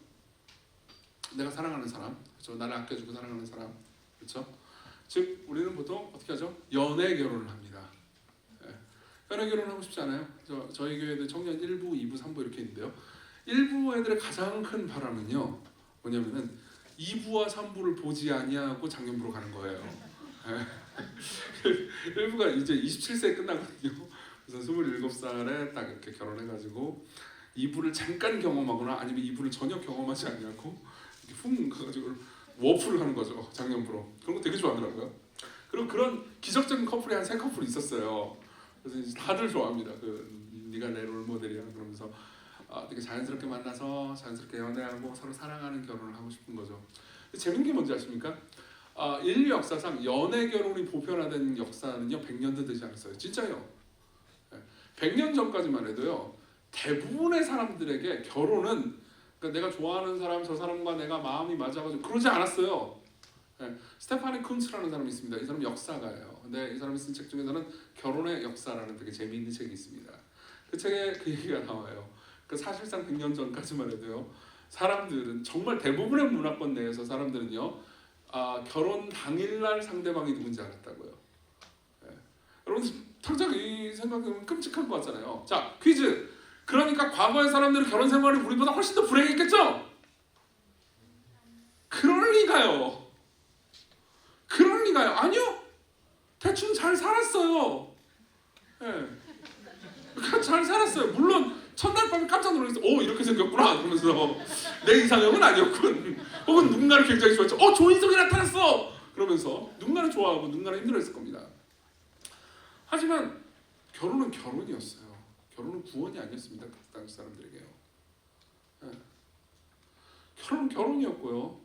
내가 사랑하는 사람, 그렇죠? 나를 아껴주고 사랑하는 사람, 그렇죠? 즉 우리는 보통 어떻게 하죠? 연애 결혼을 합니다. 연애 결혼하고 싶지 않아요? 저희 교회도 청년 1부, 2부, 3부 이렇게 있는데요. 1부 애들의 가장 큰 바람은요 뭐냐면은 2부와 3부를 보지 아니하고 장년부로 가는 거예요. 1부가 이제 27세에 끝나거든요. 그래서 27살에 딱 이렇게 결혼해가지고 2부를 잠깐 경험하거나 아니면 2부를 전혀 경험하지 않냐고 이렇게 훅 가가지고 워프를 하는 거죠. 장년부로. 그런 거 되게 좋아하더라고요. 그리고 그런 기적적인 커플이 한 3커플 있었어요. 그래서 이제 다들 좋아합니다. 네가 내 롤모델이야 그러면서 되게 자연스럽게 만나서 자연스럽게 연애하고 서로 사랑하는 결혼을 하고 싶은 거죠. 재밌는 게 뭔지 아십니까? 인류 역사상 연애 결혼이 보편화된 역사는요 100년도 되지 않았어요. 진짜요. 100년 전까지만 해도요 대부분의 사람들에게 결혼은 그러니까 내가 좋아하는 사람 저 사람과 내가 마음이 맞아가지고 그러지 않았어요. 스테파니 쿤츠라는 사람이 있습니다. 이 사람 역사가예요. 근데 이 사람이 쓴 책 중에서는 결혼의 역사라는 되게 재미있는 책이 있습니다. 그 책에 그 얘기가 나와요. 그 사실상 100년 전까지만 해도요 사람들은 정말 대부분의 문화권 내에서 사람들은요 결혼 당일날 상대방이 누군지 알았다고요. 여러분 당장 이 생각하면 끔찍한 것 같잖아요. 자 퀴즈. 그러니까 과거의 사람들은 결혼 생활이 우리보다 훨씬 더 불행했겠죠? 그럴 리가요. 그럴 리가요. 아니요. 대충 잘 살았어요. 잘 살았어요. 물론 첫날 밤에 깜짝 놀랐어요. 이렇게 생겼구나 그러면서 내 이상형은 아니었군. 혹은 누군가를 굉장히 좋아했죠. 조인성이 나타났어. 그러면서 누군가는 좋아하고 누군가는 힘들어했을 겁니다. 하지만 결혼은 결혼이었어요. 결혼은 구원이 아니었습니다. 그 당시 사람들에게요. 결혼은 결혼이었고요.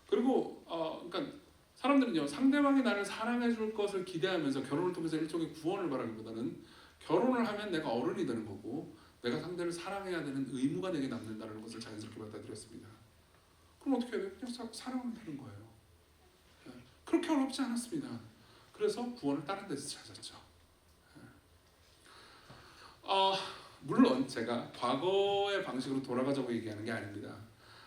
그리고 그러니까 사람들은요 상대방이 나를 사랑해줄 것을 기대하면서 결혼을 통해서 일종의 구원을 바라기보다는 결혼을 하면 내가 어른이 되는 거고 내가 상대를 사랑해야 되는 의무가 내게 남는다는 것을 자연스럽게 받아들였습니다. 그럼 어떻게 해야 돼요? 그냥 사랑하면 되는 거예요. 그렇게 어렵지 않았습니다. 그래서 구원을 다른 데서 찾았죠. 물론 제가 과거의 방식으로 돌아가자고 얘기하는 게 아닙니다.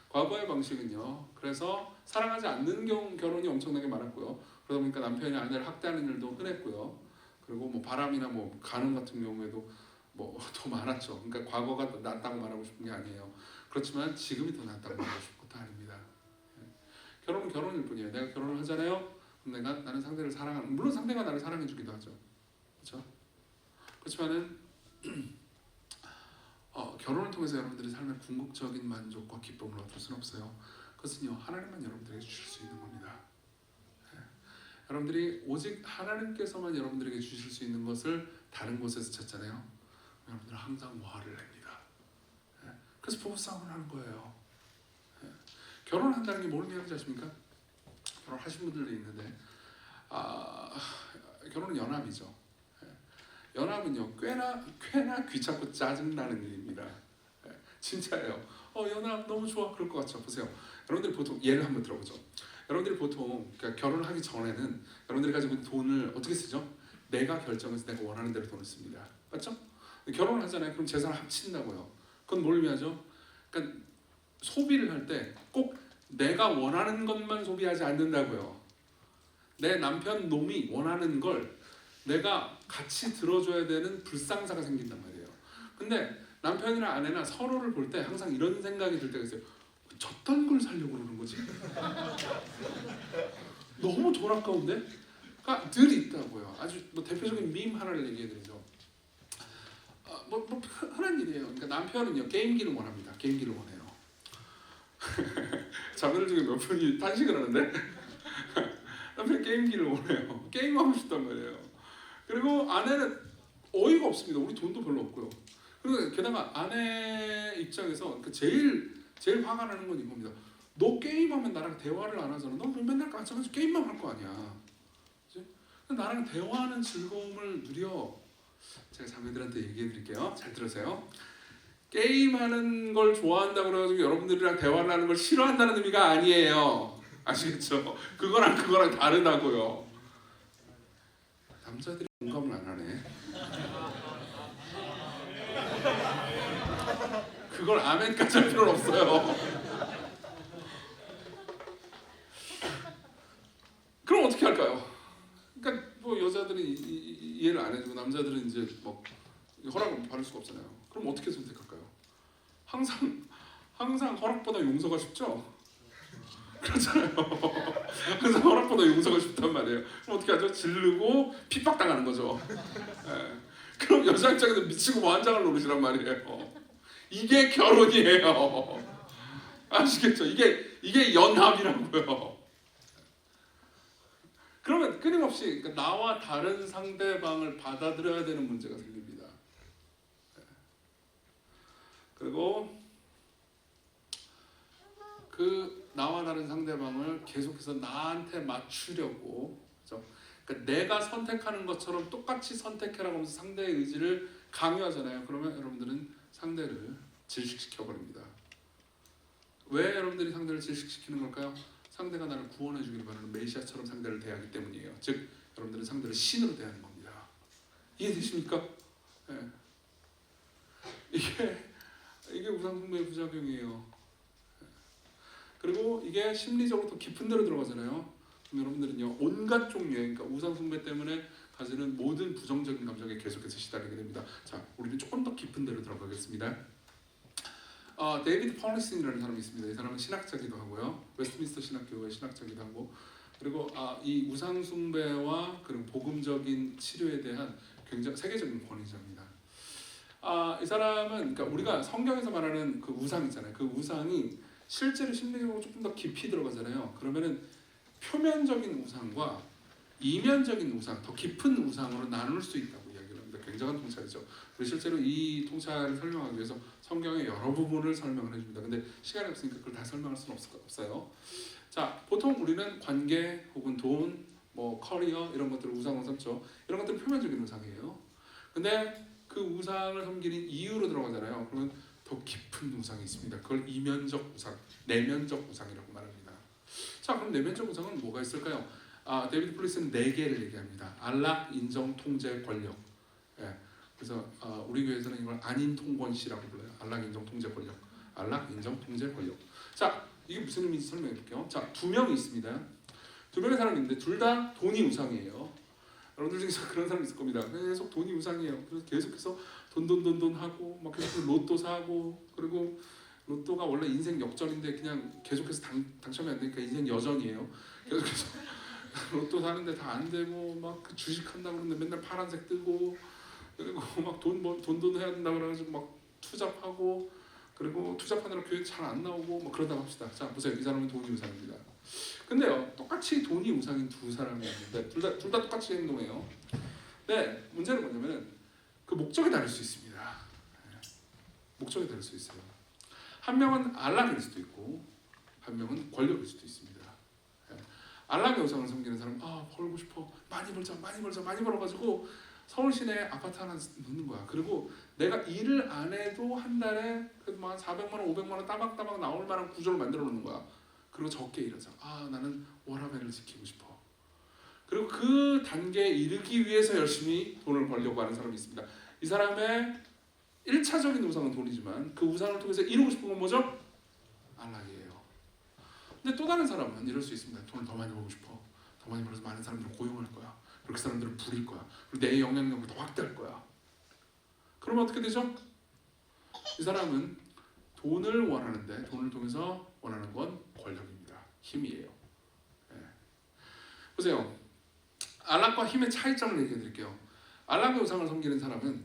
과거의 방식은요. 그래서 사랑하지 않는 결혼이 엄청나게 많았고요. 그러다 보니까 남편이 아내를 학대하는 일도 흔했고요. 그리고 뭐 바람이나 뭐 간음 같은 경우에도 뭐 더 많았죠. 그러니까 과거가 낫다고 말하고 싶은 게 아니에요. 그렇지만 지금이 더 낫다고 말하고 싶은 것도 아닙니다. 결혼은 결혼일 뿐이에요. 내가 결혼을 하잖아요. 그럼 나는 상대를 사랑하는 물론 상대가 나를 사랑해주기도 하죠. 그렇죠? 그렇지만은 결혼을 통해서 여러분들의 삶의 궁극적인 만족과 기쁨을 얻을 수는 없어요. 그것은요 하나님만 여러분들에게 주실 수 있는 겁니다. 여러분들이 오직 하나님께서만 여러분들에게 주실 수 있는 것을 다른 곳에서 찾잖아요. 여러분들은 항상 화를 냅니다. 그래서 부부싸움을 하는 거예요. 결혼한다는 게 뭘 의미하는지 아십니까? 결혼하신 분들도 있는데 결혼은 연합이죠. 연합은요 꽤나 귀찮고 짜증나는 일입니다. 진짜예요. 연합 너무 좋아 그럴 것 같죠. 보세요. 여러분들이 보통 예를 한번 들어보죠. 여러분들이 보통 그러니까 결혼하기 전에는 여러분들이 가지고 있는 돈을 어떻게 쓰죠? 내가 결정해서 내가 원하는 대로 돈을 씁니다. 맞죠? 결혼을 하잖아요. 그럼 재산을 합친다고요. 그건 뭘 의미하죠? 그러니까 소비를 할 때 꼭 내가 원하는 것만 소비하지 않는다고요. 내 남편 놈이 원하는 걸 내가 같이 들어줘야 되는 불상사가 생긴단 말이에요. 근데 남편이나 아내나 서로를 볼 때 항상 이런 생각이 들 때가 있어요. 저딴 걸 사려고 그러는 거지? 너무 돈 아까운데? 그러니까 늘 있다고요. 아주 대표적인 밈 하나를 얘기해드리죠. 흔한 일이에요. 그러니까 남편은요 게임기를 원합니다. 게임기를 원해요. 자매들 중에 몇 분이 탄식을 하는데 남편 게임기를 원해요. 게임하고 싶단 말이에요. 그리고 아내는 어이가 없습니다. 우리 돈도 별로 없고요. 그리고 게다가 아내 입장에서 제일 화가 나는 건 이겁니다. 너 게임하면 나랑 대화를 안 하잖아. 너 맨날 깜짝깜짝 게임만 할 거 아니야. 그치? 나랑 대화하는 즐거움을 누려. 제가 자매들한테 얘기해 드릴게요. 잘 들으세요. 게임하는 걸 좋아한다고 그래가지고 여러분들이랑 대화를 하는 걸 싫어한다는 의미가 아니에요. 아시겠죠? 그거랑 다르다고요. 남자들이 공감을 안 하네. 그걸 아멘까지 할 필요는 없어요. 그럼 어떻게 할까요? 그러니까 여자들이 이해를 안 해주고 남자들은 이제 허락을 받을 수가 없잖아요. 그럼 어떻게 선택할까요? 항상 허락보다 용서가 쉽죠? 그렇잖아요. 항상 허락보다 용서가 쉽단 말이에요. 그럼 어떻게 하죠? 지르고 핍박당하는 거죠. 그럼 여자 입장에서 미치고 무한장을 노리시란 말이에요. 이게 결혼이에요. 아시겠죠? 이게 연합이라고요. 그러면 끊임없이 나와 다른 상대방을 받아들여야 되는 문제가 생깁니다. 그리고 그 나와 다른 상대방을 계속해서 나한테 맞추려고, 그렇죠? 그러니까 내가 선택하는 것처럼 똑같이 선택해라고 하면서 상대의 의지를 강요하잖아요. 그러면 여러분들은 상대를 질식시켜 버립니다. 왜 여러분들이 상대를 질식시키는 걸까요? 상대가 나를 구원해 주기를 바라는 메시아처럼 상대를 대하기 때문이에요. 즉 여러분들은 상대를 신으로 대하는 겁니다. 이해되십니까? 네. 이게 우상숭배의 부작용이에요. 그리고 이게 심리적으로 더 깊은 데로 들어가잖아요. 그럼 여러분들은요 온갖 종류의 그러니까 우상숭배 때문에 가지는 모든 부정적인 감정에 계속해서 시달리게 됩니다. 자, 우리는 조금 더 깊은 데로 들어가겠습니다. 데이비드 펄리슨이라는 사람이 있습니다. 이 사람은 신학자기도 하고요. 웨스트민스터 신학교의 신학자기도 하고, 그리고 이 우상숭배와 그리고 복음적인 치료에 대한 굉장히 세계적인 권위자입니다. 이 사람은 그러니까 우리가 성경에서 말하는 그 우상 있잖아요. 그 우상이 실제로 심리적으로 조금 더 깊이 들어가잖아요. 그러면은 표면적인 우상과 이면적인 우상, 더 깊은 우상으로 나눌 수 있다고 이야기를 합니다. 굉장한 통찰이죠. 그리고 실제로 이 통찰을 설명하기 위해서 성경의 여러 부분을 설명을 해줍니다. 근데 시간이 없으니까 그걸 다 설명할 수는 없어요. 자, 보통 우리는 관계 혹은 돈, 커리어 이런 것들을 우상으로 삼죠. 이런 것들은 표면적인 우상이에요. 근데 그 우상을 섬기는 이유로 들어가잖아요. 그러면 더 깊은 우상이 있습니다. 그걸 이면적 우상, 내면적 우상이라고 말합니다. 자, 그럼 내면적 우상은 뭐가 있을까요? 데이비드 폴리스는 4개를 얘기합니다. 안락, 인정, 통제, 권력. 그래서 우리 교회에서는 이걸 안인통권시라고 불러요. 안락, 인정, 통제, 권력. 안락, 인정, 통제, 권력. 자, 이게 무슨 의미인지 설명해 볼게요. 자, 2명이 있습니다. 2명의 사람이 있는데 둘 다 돈이 우상이에요. 여러분들 중에서 그런 사람 있을 겁니다. 계속 돈이 우상이에요. 그래서 계속해서 돈 하고 막 계속 로또 사고, 그리고 로또가 원래 인생 역전인데 그냥 계속해서 당첨이 안 되니까 인생 여전이에요. 계속해서 로또 사는데 다 안 되고 막 주식 한다고 그러는데 맨날 파란색 뜨고, 그리고 막 돈 해야 된다고 그래가지고 막 투잡하고 그리고 투잡하느라 교회 잘 안 나오고 뭐 그러다 합시다. 자 보세요. 이 사람은 돈이 우상입니다. 근데요 똑같이 돈이 우상인 두 사람이 있는데 둘 다 똑같이 행동해요. 네 문제는 뭐냐면 그 목적이 다를 수 있습니다. 목적이 다를 수 있어요. 한 명은 알락일 수도 있고 한 명은 권력일 수도 있습니다. 알락의 우상을 섬기는 사람은 벌고 싶어 많이 벌어가지고 서울 시내에 아파트 하나 넣는 거야. 그리고 내가 일을 안 해도 한 달에 그래도 한 400만 원, 500만 원 따박따박 나올 만한 구조를 만들어 놓는 거야. 그리고 적게 일하자. 나는 워라밸을 지키고 싶어. 그리고 그 단계에 이르기 위해서 열심히 돈을 벌려고 하는 사람이 있습니다. 이 사람의 1차적인 우상은 돈이지만 그 우상을 통해서 이루고 싶은 건 뭐죠? 안락이에요. 근데 또 다른 사람은 이럴 수 있습니다. 돈을 더 많이 벌고 싶어. 더 많이 벌어서 많은 사람들을 고용할 거야. 그렇게 사람들을 부릴 거야. 그리고 내 영향력을 더 확대할 거야. 그러면 어떻게 되죠? 이 사람은 돈을 원하는데 돈을 통해서 원하는 건 권력입니다. 힘이에요. 네. 보세요. 안락과 힘의 차이점을 얘기해 드릴게요. 안락의 우상을 섬기는 사람은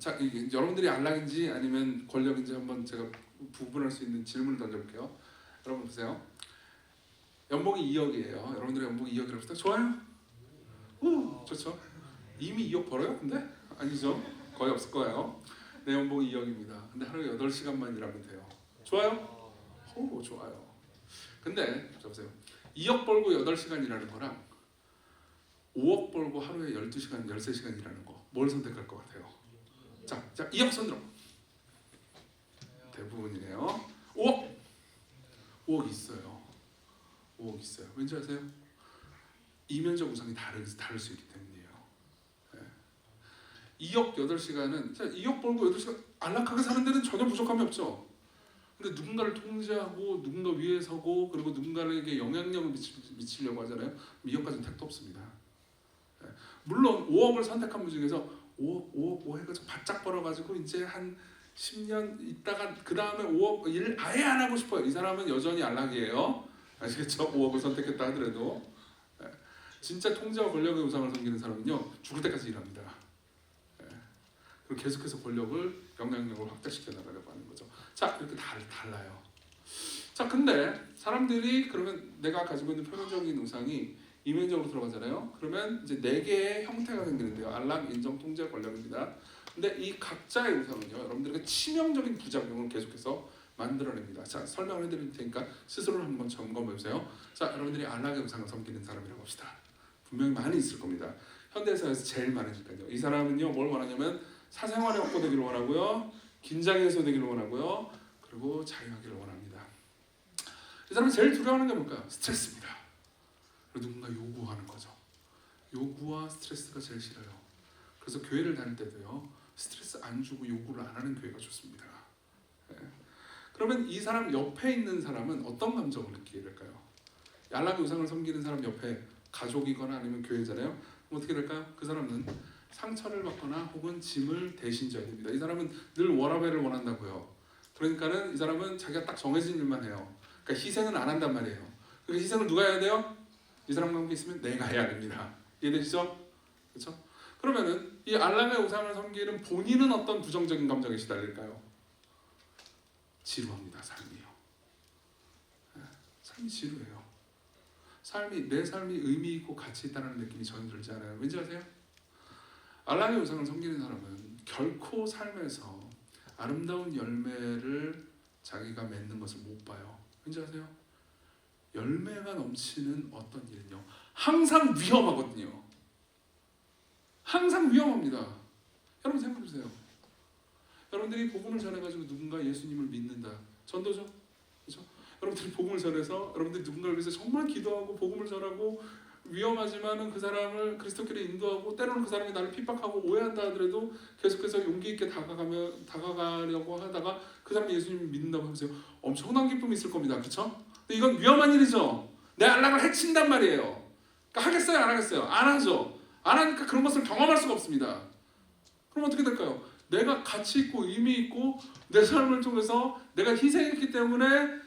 여러분들이 안락인지 아니면 권력인지 한번 제가 구분할 수 있는 질문을 던져볼게요. 여러분 보세요. 연봉이 2억이에요. 여러분들의 연봉이 2억이라고 합시다. 좋아요? 오, 좋죠. 이미 2억 벌어요? 근데? 아니죠. 거의 없을 거예요. 내 연봉이 2억입니다. 근데 하루에 8시간만 일하면 돼요. 좋아요? 오, 좋아요. 근데 자 보세요. 2억 벌고 8시간 일하는 거랑 5억 벌고 하루에 12시간, 13시간 일하는 거 뭘 선택할 것 같아요? 자 2억 손들어. 대부분이네요. 5억 있어요. 5억 있어요. 왠지 아세요? 이면적 우상이 다를 수 있기 때문이에요. 네. 2억 8시간은 2억 벌고 8시간 안락하게 사는 데는 전혀 부족함이 없죠. 근데 누군가를 통제하고 누군가 위에 서고 그리고 누군가에게 영향력을 미치려고 하잖아요. 2억까지는 택도 없습니다. 네. 물론 5억을 선택한 분 중에서 5억 해가지고 바짝 벌어가지고 이제 한 10년 있다가 그 다음에 5억 일을 아예 안 하고 싶어요. 이 사람은 여전히 안락이에요. 아시겠죠? 5억을 선택했다 하더라도 네. 진짜 통제와 권력의 우상을 섬기는 사람은요 죽을 때까지 일합니다. 네. 그리고 계속해서 권력을 영향력을 확대시켜 나가려고 하는 거죠. 자 이렇게 달라요. 자 근데 사람들이 그러면 내가 가지고 있는 표면적인 우상이 이면적으로 들어가잖아요. 그러면 이제 4개의 형태가 생기는데요. 안락, 인정, 통제, 권력입니다. 근데 이 각자의 우상은요 여러분들에게 치명적인 부작용을 계속해서 만들어냅니다. 자 설명을 해드릴 테니까 스스로를 한번 점검해보세요. 자 여러분들이 안락의 우상을 섬기는 사람이라고 합시다. 분명히 많이 있을 겁니다. 현대사회에서 제일 많으니까요. 이 사람은요 뭘 원하냐면 사생활이 확보되기를 원하고요, 긴장이 해소되기를 원하고요, 그리고 자유하기를 원합니다. 이 사람이 제일 두려워하는 게 뭘까요? 스트레스입니다. 그리고 누군가 요구하는 거죠. 요구와 스트레스가 제일 싫어요. 그래서 교회를 다닐 때도요 스트레스 안 주고 요구를 안 하는 교회가 좋습니다. 네. 그러면 이 사람 옆에 있는 사람은 어떤 감정을 느끼게 될까요? 안락의 우상을 섬기는 사람 옆에 가족이거나 아니면 교회잖아요. 그럼 어떻게 될까요? 그 사람은 상처를 받거나 혹은 짐을 대신 져야 됩니다. 이 사람은 늘 워라밸을 원한다고요. 그러니까는 이 사람은 자기가 딱 정해진 일만 해요. 그러니까 희생은 안 한단 말이에요. 그 희생을 누가 해야 돼요? 이 사람과 함께 있으면 내가 해야 됩니다. 이해되시죠? 그렇죠? 그러면은 이 안락의 우상을 섬기는 본인은 어떤 부정적인 감정에 시달릴까요? 지루합니다. 삶이요. 삶이 지루해요. 내 삶이 의미 있고 가치 있다는 느낌이 전혀 들지 않아요. 왠지 아세요? 안락의 우상을 섬기는 사람은 결코 삶에서 아름다운 열매를 자기가 맺는 것을 못 봐요. 왠지 아세요? 열매가 넘치는 어떤 일은요 항상 위험하거든요. 항상 위험합니다. 여러분 생각해보세요. 여러분들이 복음을 전해가지고 누군가 예수님을 믿는다. 전도죠? 그렇죠? 여러분들이 복음을 전해서 여러분들이 누군가를 위해서 정말 기도하고 복음을 전하고 위험하지만은 그 사람을 그리스도께로 인도하고 때로는 그 사람이 나를 핍박하고 오해한다 하더라도 계속해서 용기 있게 다가가려고 하다가 그 사람이 예수님을 믿는다고 해보세요. 엄청난 기쁨이 있을 겁니다. 그렇죠? 근데 이건 위험한 일이죠. 내 안락을 해친단 말이에요. 그러니까 하겠어요? 안 하겠어요? 안 하죠. 안 하니까 그런 것을 경험할 수가 없습니다. 그럼 어떻게 될까요? 내가 가치 있고 의미 있고 내 삶을 통해서 내가 희생했기 때문에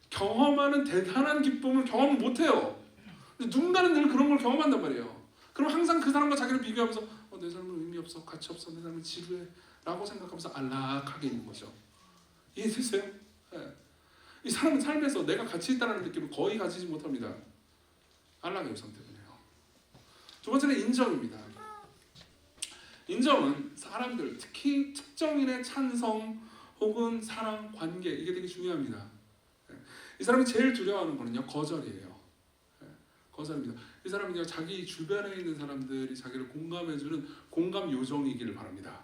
경험하는 대단한 기쁨을 경험을 못해요. 근데 누군가는 늘 그런 걸 경험한단 말이에요. 그럼 항상 그 사람과 자기를 비교하면서 내 삶은 의미 없어, 가치 없어, 내 삶은 지루해 라고 생각하면서 안락하게 있는 거죠. 이해되세요? 예. 이 사람은 삶에서 내가 가치 있다는 느낌을 거의 가지지 못합니다. 안락의 우상 때문에요. 두 번째는 인정입니다. 인정은 사람들, 특히 특정인의 찬성 혹은 사랑, 관계, 이게 되게 중요합니다. 이 사람이 제일 두려워하는 거는요, 거절이에요. 거절입니다. 이 사람은요, 자기 주변에 있는 사람들이 자기를 공감해주는 공감 요정이기를 바랍니다.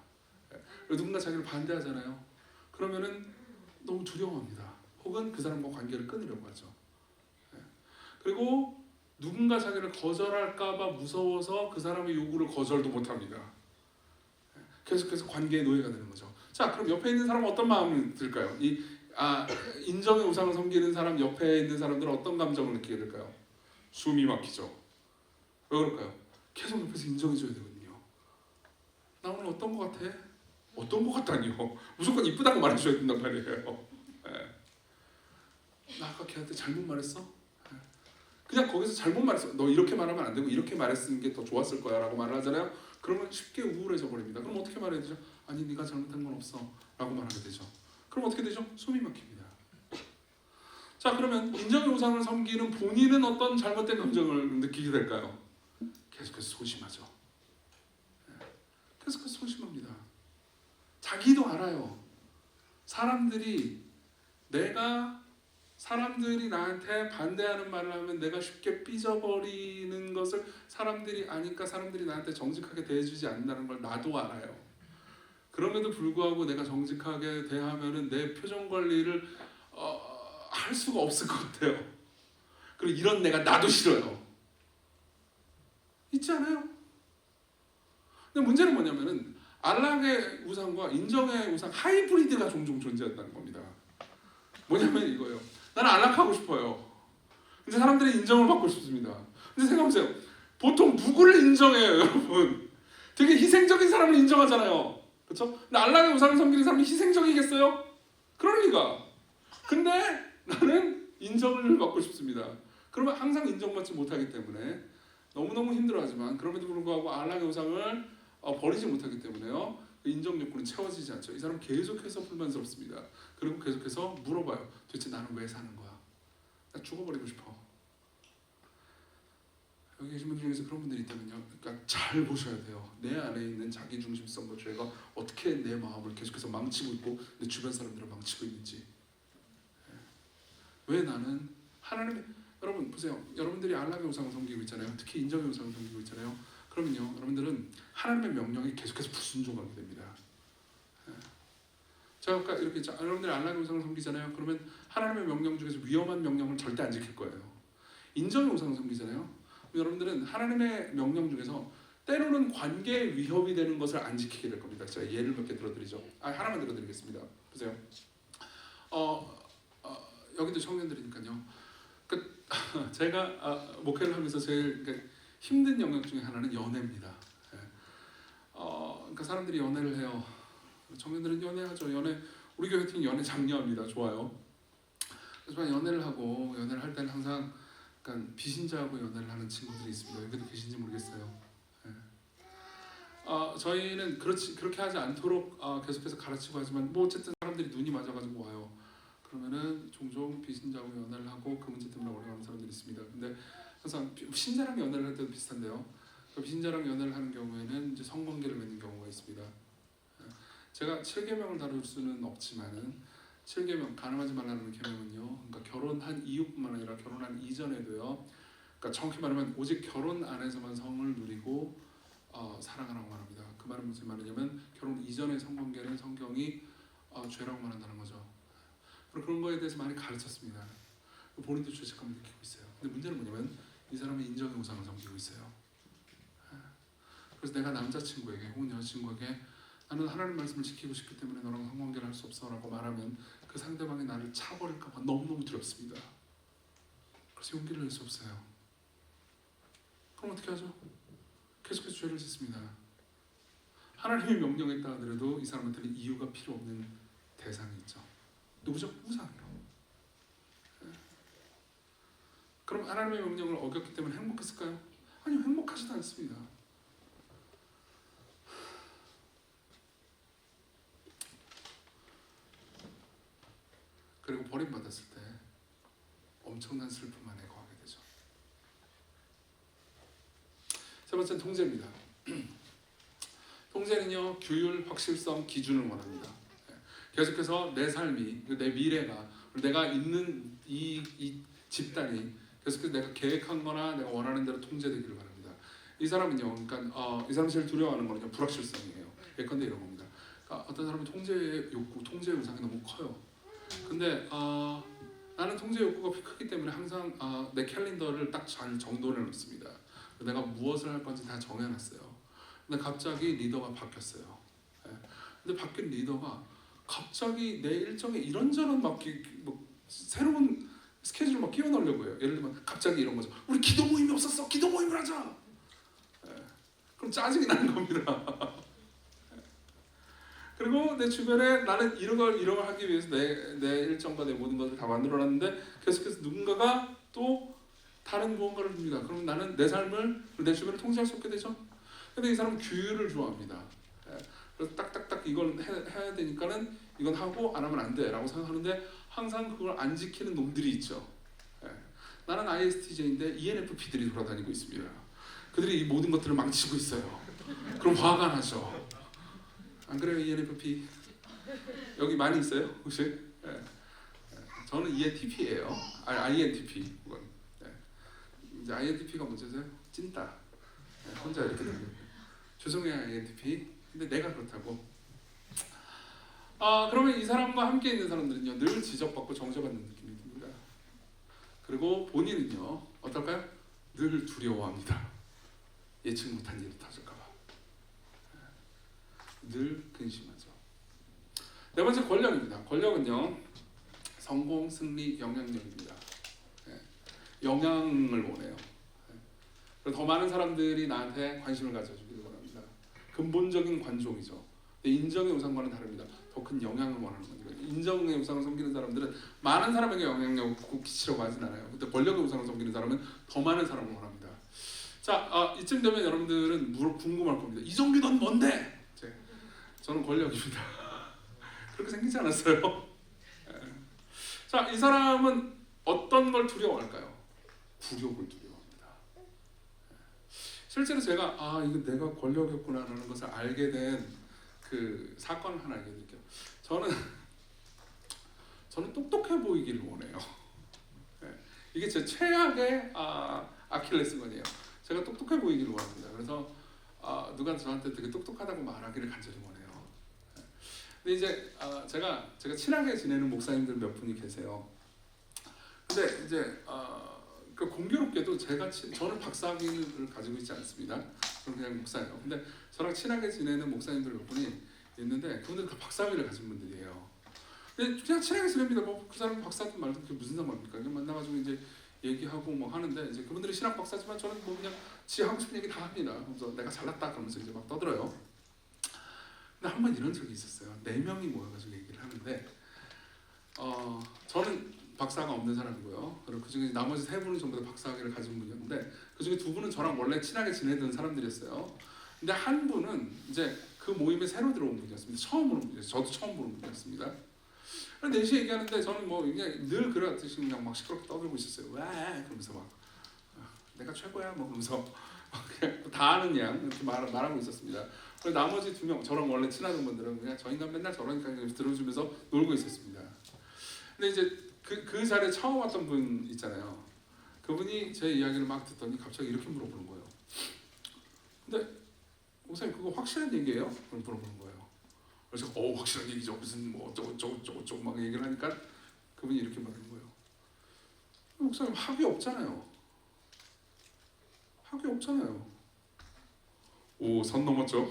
누군가 자기를 반대하잖아요. 그러면은 너무 두려워합니다. 혹은 그 사람과 관계를 끊으려고 하죠. 그리고 누군가 자기를 거절할까봐 무서워서 그 사람의 요구를 거절도 못합니다. 계속해서 관계의 노예가 되는 거죠. 자, 그럼 옆에 있는 사람은 어떤 마음이 들까요? 인정의 우상을 섬기는 사람 옆에 있는 사람들은 어떤 감정을 느끼게 될까요? 숨이 막히죠. 왜 그럴까요? 계속 옆에서 인정해줘야 되거든요. 나 오늘 어떤 것 같아? 어떤 것 같다니요? 무조건 이쁘다고 말해줘야 된단 말이에요. 나 아까 걔한테 잘못 말했어? 그냥 거기서 잘못 말했어. 너 이렇게 말하면 안 되고 이렇게 말했으면 게 더 좋았을 거야 라고 말을 하잖아요. 그러면 쉽게 우울해져 버립니다. 그럼 어떻게 말해야 되죠? 아니 네가 잘못한 건 없어 라고 말하게 되죠. 그럼 어떻게 되죠? 숨이 막힙니다. 자, 그러면 인정의 우상을 섬기는 본인은 어떤 잘못된 감정을 느끼게 될까요? 계속해서 소심하죠. 계속해서 소심합니다. 자기도 알아요. 사람들이 나한테 반대하는 말을 하면 내가 쉽게 삐져버리는 것을 사람들이 아니까 사람들이 나한테 정직하게 대해주지 않는다는 걸 나도 알아요. 그럼에도 불구하고 내가 정직하게 대하면은 내 표정 관리를 할 수가 없을 것 같아요. 그리고 이런 내가 나도 싫어요. 있지 않아요? 근데 문제는 뭐냐면은 안락의 우상과 인정의 우상 하이브리드가 종종 존재한다는 겁니다. 뭐냐면 이거예요. 나는 안락하고 싶어요. 근데 사람들이 인정을 받고 싶습니다. 근데 생각해보세요. 보통 누구를 인정해요, 여러분? 되게 희생적인 사람을 인정하잖아요. 그렇죠? 근데 안락의 우상을 섬기는 사람이 희생적이겠어요? 그럴 리가. 근데 나는 인정을 받고 싶습니다. 그러면 항상 인정받지 못하기 때문에 너무너무 힘들어하지만 그럼에도 불구하고 안락의 우상을 버리지 못하기 때문에요. 인정 욕구는 채워지지 않죠. 이 사람은 계속해서 불만스럽습니다. 그리고 계속해서 물어봐요. 도대체 나는 왜 사는 거야? 나 죽어버리고 싶어. 여기 계신 분들 중에서 그런 분들이 있다면요. 그러니까 잘 보셔야 돼요. 내 안에 있는 자기중심성과 죄가 어떻게 내 마음을 계속해서 망치고 있고 내 주변 사람들을 망치고 있는지. 왜 나는 하나님의 여러분 보세요. 여러분들이 안락의 우상을 섬기고 있잖아요. 특히 인정의 우상을 섬기고 있잖아요. 그러면요, 여러분들은 하나님의 명령에 계속해서 불순종하게 됩니다. 제가 아까 이렇게 여러분들이 안락의 우상을 섬기잖아요. 그러면 하나님의 명령 중에서 위험한 명령을 절대 안 지킬 거예요. 인정의 우상을 섬기잖아요. 여러분들은 하나님의 명령 중에서 때로는 관계에 위협이 되는 것을 안 지키게 될 겁니다. 제가 예를 몇 개 들어드리죠. 하나만 들어드리겠습니다. 보세요. 여기도 청년들이니까요. 제가 목회를 하면서 제일 힘든 영역 중에 하나는 연애입니다. 그러니까 사람들이 연애를 해요. 청년들은 연애하죠. 우리 교회 팀 연애 장려합니다. 좋아요. 하지만 연애를 할 때는 항상 약간 비신자하고 연애를 하는 친구들이 있습니다. 여기도 계신지 모르겠어요. 저희는 그렇게 하지 않도록 계속해서 가르치고 하지만 뭐 어쨌든 사람들이 눈이 맞아가지고 와요. 그러면은 종종 비신자하고 연애를 하고 그 문제 때문에 어려워하는 사람들이 있습니다. 근데 항상 신자랑 연애를 할 때도 비슷한데요. 비신자랑 연애를 하는 경우에는 이제 성관계를 맺는 경우가 있습니다. 제가 7계명을 다룰 수는 없지만은 7계명 가늠하지 말라는 계명은요. 그러니까 결혼한 이후뿐만 아니라 결혼한 이전에도요. 그러니까 정확히 말하면 오직 결혼 안에서만 성을 누리고 사랑하라고 말합니다. 그 말은 무슨 말이냐면 결혼 이전의 성관계는 성경이 죄라고 말한다는 거죠. 그런 거에 대해서 많이 가르쳤습니다. 본인도 죄책감을 느끼고 있어요. 근데 문제는 뭐냐면 이 사람은 인정의 우상을 섬기고 있어요. 그래서 내가 남자친구에게 혹은 여자친구에게 나는 하나님 말씀을 지키고 싶기 때문에 너랑 성관계를 할 수 없어 라고 말하면 그 상대방이 나를 차버릴까 봐 너무너무 두렵습니다. 그래서 용기를 낼 수 없어요. 그럼 어떻게 하죠? 계속해서 죄를 짓습니다. 하나님의 명령에 따르더라도 이 사람한테는 이유가 필요 없는 대상이 있죠. 누구죠? 우상이요. 그럼 하나님의 명령을 어겼기 때문에 행복했을까요? 아니요, 행복하지도 않습니다. 받았을 때 엄청난 슬픔 안에 거하게 되죠. 세 번째는 통제입니다. 통제는요, 규율, 확실성, 기준을 원합니다. 계속해서 내 삶이, 내 미래가, 내가 있는 이 집단이 계속해서 내가 계획한 거나 내가 원하는 대로 통제되기를 바랍니다. 이 사람은요, 그러니까 이 사람이 제일 두려워하는 거는 불확실성이에요. 예컨대 이런 겁니다. 그러니까 어떤 사람은 통제의 욕구, 통제의 우상이 너무 커요. 근데 나는 통제 욕구가 크기 때문에 항상 내 캘린더를 딱 잘 정돈해 놓습니다. 내가 무엇을 할 건지 다 정해놨어요. 근데 갑자기 리더가 바뀌었어요. 근데 바뀐 리더가 갑자기 내 일정에 이런저런 막 새로운 스케줄을 막 끼워 넣으려고 해요. 예를 들면 갑자기 이런 거죠. 우리 기도 모임이 없었어. 기도 모임을 하자. 그럼 짜증이 나는 겁니다. 그리고 내 주변에 나는 이런 걸 하기 위해서 내 일정과 내 모든 것을 다 만들어놨는데 계속해서 누군가가 또 다른 무언가를 줍니다. 그럼 나는 내 삶을, 내 주변을 통제할 수 없게 되죠. 근데 이 사람은 규율을 좋아합니다. 그래서 딱딱딱 이걸 해야 되니까는 이건 하고 안 하면 안 돼라고 생각하는데 항상 그걸 안 지키는 놈들이 있죠. 나는 ISTJ인데 ENFP들이 돌아다니고 있습니다. 그들이 이 모든 것들을 망치고 있어요. 그럼 화가 나죠. 안 그래요, ENFP? 여기 많이 있어요, 혹시? 저는 ENTP예요. INTP. 이제 INTP가 뭔지 아세요? 찐따. 혼자 이렇게 되는. 죄송해요, INTP. 근데 내가 그렇다고. 그러면 이 사람과 함께 있는 사람들은요, 늘 지적받고 정죄받는 느낌이 듭니다. 그리고 본인은요, 어떨까요? 늘 두려워합니다. 예측 못한 일이 터질까봐. 늘 근심하죠. 네 번째, 권력입니다. 권력은요, 성공, 승리, 영향력입니다. 영향을 원해요. 더 많은 사람들이 나한테 관심을 가져주기를 원합니다. 근본적인 관종이죠. 인정의 우상과는 다릅니다. 더 큰 영향을 원하는 거니까. 인정의 우상을 섬기는 사람들은 많은 사람에게 영향력을 끼치려고 하진 않아요. 근데 권력의 우상을 섬기는 사람은 더 많은 사람을 원합니다. 자, 이쯤 되면 여러분들은 궁금할 겁니다. 이종규 넌 뭔데? 저는 권력입니다. 그렇게 생기지 않았어요. 자, 이 사람은 어떤 걸 두려워할까요? 굴욕을 두려워합니다. 실제로 제가 이거 내가 권력이었구나라는 것을 알게 된 그 사건을 하나 알려드릴게요. 저는 똑똑해 보이기를 원해요. 이게 제 최악의 아킬레스건이에요. 제가 똑똑해 보이기를 원합니다. 그래서 누가 저한테 되게 똑똑하다고 말하기를 간절히 원해요. 근데 이제 제가 친하게 지내는 목사님들 몇 분이 계세요. 근데 이제 그 공교롭게도 저는 박사학위를 가지고 있지 않습니다. 저는 그냥 목사예요. 근데 저랑 친하게 지내는 목사님들 몇 분이 있는데 그분들 다 박사학위를 가진 분들이에요. 근데 그냥 친하게 지냅니다. 그 사람 박사든 말든 그게 무슨 상관입니까? 그냥 만나가지고 이제 얘기하고 뭐 하는데 이제 그분들이 신학 박사지만 저는 뭐 그냥 지 하고 싶은 얘기 다 합니다. 그래서 내가 잘났다 그러면서 이제 막 떠들어요. 근데 한 번 이런 적이 있었어요. 4명이 모여가지고 얘기를 하는데 저는 박사가 없는 사람이고요. 그리고 그중에 나머지 3분은 전부 다 박사학위를 가진 분이었는데 그중에 2분은 저랑 원래 친하게 지내던 사람들이었어요. 근데 한 분은 이제 그 모임에 새로 들어온 분이었습니다. 처음 보는 분이었어요. 저도 처음 보는 분이었습니다. 넷이 얘기하는데 저는 뭐 그냥 늘 그랬듯이 그냥 막 시끄럽게 떠들고 있었어요. 왜? 그러면서 막 내가 최고야 뭐 그러면서 그냥 다 아는 양 이렇게 말하고 있었습니다. 그리고 나머지 2명 저랑 원래 친하던 분들은 그냥 저 인간 맨날 저러니까 들어주면서 놀고 있었습니다. 근데 이제 그 자리에 처음 왔던 분 있잖아요. 그분이 제 이야기를 막 듣더니 갑자기 이렇게 물어보는 거예요. 근데 목사님 그거 확실한 얘기예요? 그럼 물어보는 거예요. 그래서 확실한 얘기죠. 무슨 뭐 어쩌고 막 얘기를 하니까 그분이 이렇게 말하는 거예요. 목사님 학위 없잖아요. 학위 없잖아요. 선 넘었죠.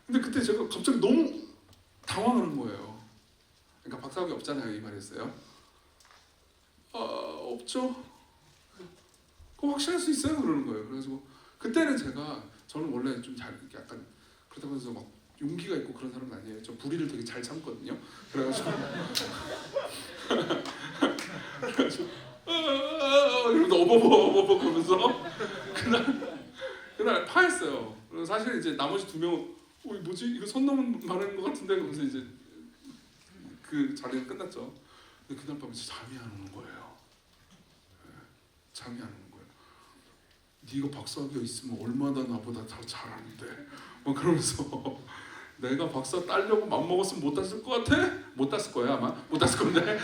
근데 그때 제가 갑자기 너무 당황하는 거예요. 그러니까 박사학위 없잖아요 이 말이었어요. 없죠. 그거 확실할 수 있어요 그러는 거예요. 그래서 그때는 저는 원래 좀 잘 약간 그렇다고 해서 막 용기가 있고 그런 사람은 아니에요. 저 불의를 되게 잘 참거든요. 그래가지고 이러면서 어버버 그러면서 그날 파했어요. 그래서 사실 이제 나머지 2명은 뭐지 이거 선 넘은 말하는 것 같은데 그러면서 이제 그 자리가 끝났죠. 근데 그날 밤에 잠이 안 오는 거예요. 잠이 안 오는 거예요. 네가 박사학위가 있으면 얼마나 나보다 더 잘하는데 뭐 그러면서 내가 박사 따려고 맘먹었으면 못 땄을 것 같아? 못 땄을 거야 아마. 못 땄을 건데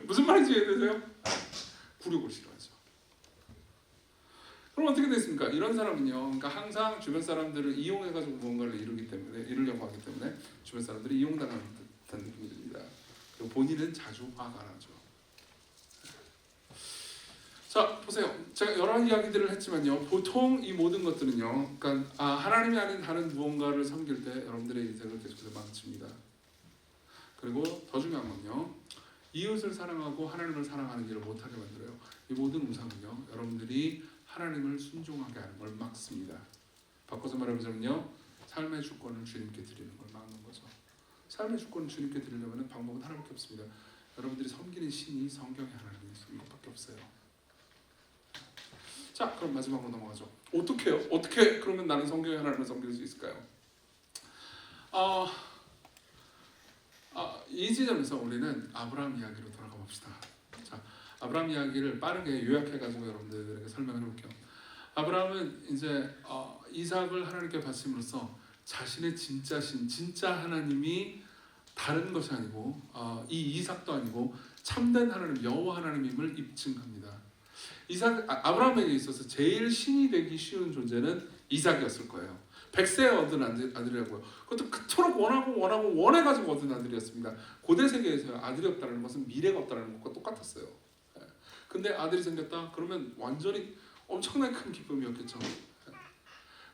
무슨 말인지 이해되세요? 굴욕을 싫어하죠. 그럼 어떻게 됐습니까? 이런 사람은요, 그러니까 항상 주변 사람들을 이용해가지고 무언가를 이루려고 하기 때문에 주변 사람들이 이용당하는 듯한 느낌이 듭니다. 그리고 본인은 자주 화가 나죠. 자, 보세요. 제가 여러 이야기들을 했지만요, 보통 이 모든 것들은요, 그러니까 하나님이 아닌 다른 무언가를 섬길 때 여러분들의 인생을 계속해서 망칩니다. 그리고 더 중요한 건요, 이웃을 사랑하고 하나님을 사랑하는 일을 못하게 만들어요. 이 모든 우상은요, 여러분들이 하나님을 순종하게 하는 걸 막습니다. 바꿔서 말하자면요, 삶의 주권을 주님께 드리는 걸 막는 거죠. 삶의 주권을 주님께 드리려면 방법은 하나밖에 없습니다. 여러분들이 섬기는 신이 성경의 하나님이 이것밖에 없어요. 자, 그럼 마지막으로 넘어가죠. 어떻게 해요? 어떻게 그러면 나는 성경의 하나님을 섬길 수 있을까요? 이 지점에서 우리는 아브라함 이야기로 돌아가 봅시다. 자, 아브라함 이야기를 빠르게 요약해가지고 여러분들에게 설명해 볼게요. 아브라함은 이제 이삭을 하나님께 바침으로써 자신의 진짜 신, 진짜 하나님이 다른 것이 아니고 이 이삭도 아니고 참된 하나님 여호와 하나님임을 입증합니다. 아브라함에게 있어서 제일 신이 되기 쉬운 존재는 이삭이었을 거예요. 100세에 얻은 아들이라고요. 그것도 그토록 원해가지고 얻은 아들이었습니다. 고대 세계에서 아들이 없다는 것은 미래가 없다는 것과 똑같았어요. 근데 아들이 생겼다? 그러면 완전히 엄청나게 큰 기쁨이었겠죠.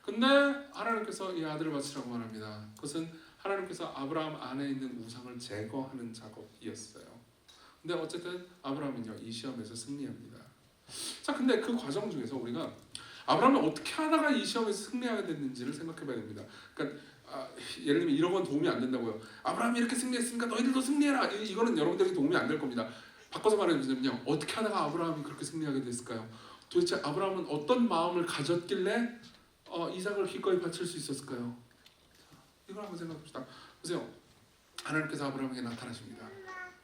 근데 하나님께서 이 아들을 바치라고 말합니다. 그것은 하나님께서 아브라함 안에 있는 우상을 제거하는 작업이었어요. 근데 어쨌든 아브라함은요, 이 시험에서 승리합니다. 자, 근데 그 과정 중에서 우리가 아브라함이 어떻게 하다가 이 시험에서 승리하게 됐는지를 생각해봐야 됩니다. 그러니까 예를 들면 이런 건 도움이 안 된다고요. 아브라함이 이렇게 승리했으니까 너희들도 승리해라. 이거는 여러분들에게 도움이 안 될 겁니다. 바꿔서 말해주자면요, 어떻게 하다가 아브라함이 그렇게 승리하게 됐을까요? 도대체 아브라함은 어떤 마음을 가졌길래 이삭을 기꺼이 바칠 수 있었을까요? 이걸 한번 생각해봅시다. 보세요. 하나님께서 아브라함에게 나타나십니다.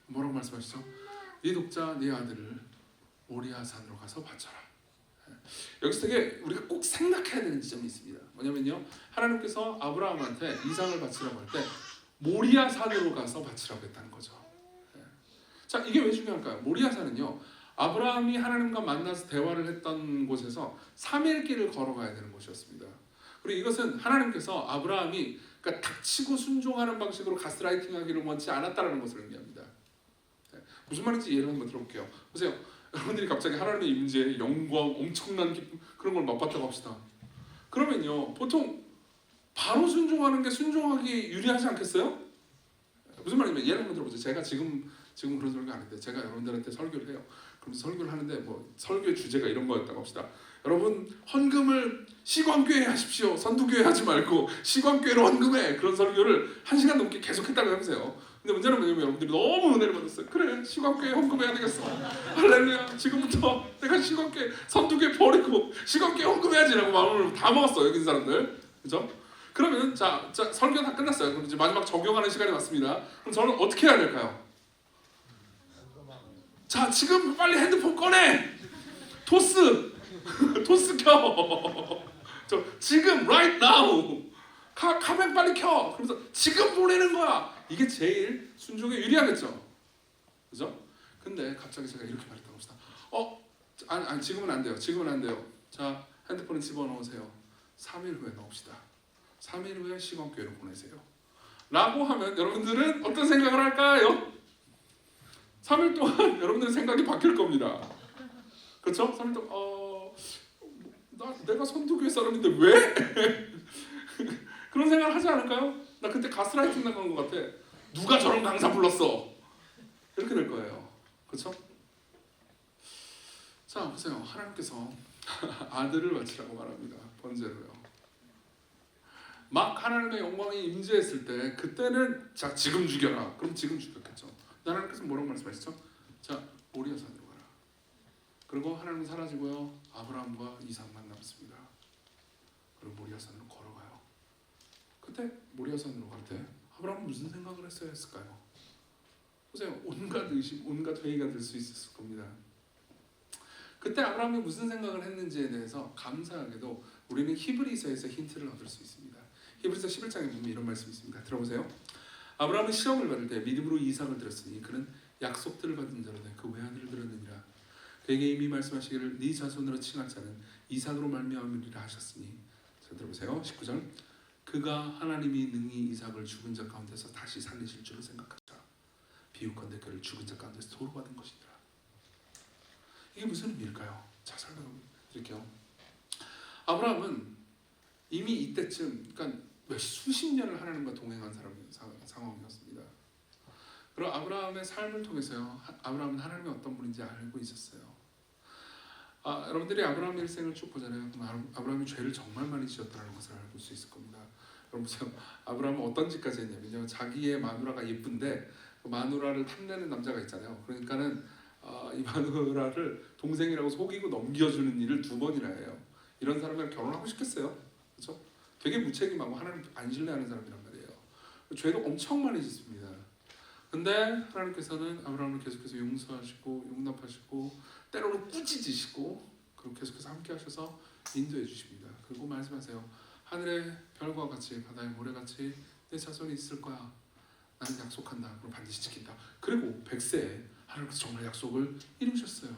뭐라고 말씀하시죠? 네 독자 네 아들을 모리아 산으로 가서 바쳐라. 여기서 되게 우리가 꼭 생각해야 되는 지점이 있습니다. 뭐냐면요, 하나님께서 아브라함한테 이삭을 바치라고 할 때 모리아 산으로 가서 바치라고 했다는 거죠. 자, 이게 왜 중요할까요? 모리아 산은요, 아브라함이 하나님과 만나서 대화를 했던 곳에서 3일 길을 걸어가야 되는 곳이었습니다. 그리고 이것은 하나님께서 아브라함이 그러니까 닥치고 순종하는 방식으로 가스라이팅하기를 원치 않았다는 것을 의미합니다. 무슨 말인지 예를 한번 들어볼게요. 보세요. 여러분들이 갑자기 하나님의 임재, 영광, 엄청난 기쁨 그런 걸 맛봤다고 합시다. 그러면요, 보통 바로 순종하는 게 순종하기 유리하지 않겠어요? 무슨 말이냐면 예를 한번 들어보세요. 제가 지금 그런 설교 안 했는데 제가 여러분들한테 설교를 해요. 그럼 설교를 하는데 뭐 설교의 주제가 이런 거였다고 합시다. 여러분 헌금을 시광교회 하십시오. 선두교회 하지 말고 시광교회로 헌금해. 그런 설교를 1시간 넘게 계속 했다고 해보세요. 근데 문제는 뭐냐면 여러분들이 너무 은혜를 받았어요. 그래, 시광교회 헌금해야 되겠어. 할렐루야. 지금부터 내가 시광교회 선두교회 버리고 시광교회 헌금해야지라고 마음을 다 먹었어. 여기 있는 사람들. 그죠? 그러면 자 설교 다 끝났어요. 그럼 이제 마지막 적용하는 시간이 왔습니다. 그럼 저는 어떻게 해야 될까요? 자, 지금 빨리 핸드폰 꺼내. 토스 켜. 지금 right now. 카메라 빨리 켜. 그래서 지금 보내는 거야. 이게 제일 순종에 유리하겠죠. 그죠? 근데 갑자기 제가 이렇게 말했다고 합시다. 아니 지금은 안 돼요. 지금은 안 돼요. 자, 핸드폰을 집어넣으세요. 3일 후에 넣읍시다. 3일 후에 시간교회로 보내세요. 라고 하면 여러분들은 어떤 생각을 할까요? 3일 동안 여러분들의 생각이 바뀔 겁니다. 그렇죠? 3일 동안 내가 선두교회 사람인데 왜? 그런 생각을 하지 않을까요? 나 그때 가스라이팅 나간 것 같아. 누가 저런 강사 불렀어? 이렇게 될 거예요. 그렇죠? 자, 보세요. 하나님께서 아들을 바치라고 말합니다. 번제로요. 막 하나님의 영광이 임재했을 때 그때는 자, 지금 죽여라. 그럼 지금 죽였겠죠. 하나님께서 뭐라고 말씀하시죠? 자, 모리아 산으로 가라. 그리고 하나님은 사라지고요. 아브라함과 이삭만 남습니다. 그리고 모리아 산으로 걸어가요. 그때 모리아 산으로 갈 때 아브라함은 무슨 생각을 했어야 했을까요? 보세요. 온갖 의심, 온갖 회의가 될 수 있었을 겁니다. 그때 아브라함이 무슨 생각을 했는지에 대해서 감사하게도 우리는 히브리서에서 힌트를 얻을 수 있습니다. 히브리서 11장에 보면 이런 말씀이 있습니다. 들어보세요. 아브라함은 시험을 받을 때 믿음으로 이삭을 드렸으니 그는 약속들을 받은 자로되 그 외아들을 드렸느니라. 그에게 이미 말씀하시기를 네 자손으로 칭할 자는 이삭으로 말미암으리라 하셨으니. 자, 들어보세요. 19절. 그가 하나님이 능히 이삭을 죽은 자 가운데서 다시 살리실 줄을 생각하자. 비유컨대 그를 죽은 자 가운데서 도로 받은 것이니라. 이게 무슨 의미일까요? 자, 설명드릴게요. 아브라함은 이미 이때쯤, 그러니까 수십 년을 하나님과 동행한 상황이었습니다. 그리고 아브라함의 삶을 통해서요, 아브라함은 하나님이 어떤 분인지 알고 있었어요. 여러분들이 아브라함의 일생을 쭉 보잖아요. 그럼 아브라함이 죄를 정말 많이 지었다는 것을 알 수 있을 겁니다. 여러분 보세요. 아브라함은 어떤 짓까지 했냐면요, 자기의 마누라가 예쁜데 그 마누라를 탐내는 남자가 있잖아요. 그러니까는 이 마누라를 동생이라고 속이고 넘겨주는 일을 2번이나 해요. 이런 사람이랑 결혼하고 싶겠어요? 그렇죠? 되게 무책임하고 하나님 안 신뢰하는 사람이란 말이에요. 죄도 엄청 많이 짓습니다. 근데 하나님께서는 아브라함을 계속해서 용서하시고 용납하시고 때로는 꾸짖으시고 그리고 계속해서 함께 하셔서 인도해 주십니다. 그리고 말씀하세요. 하늘의 별과 같이 바다의 모래같이 내 자손이 있을 거야. 나는 약속한다. 그럼 반드시 지킨다. 그리고 100세에 하나님께서 정말 약속을 이루셨어요.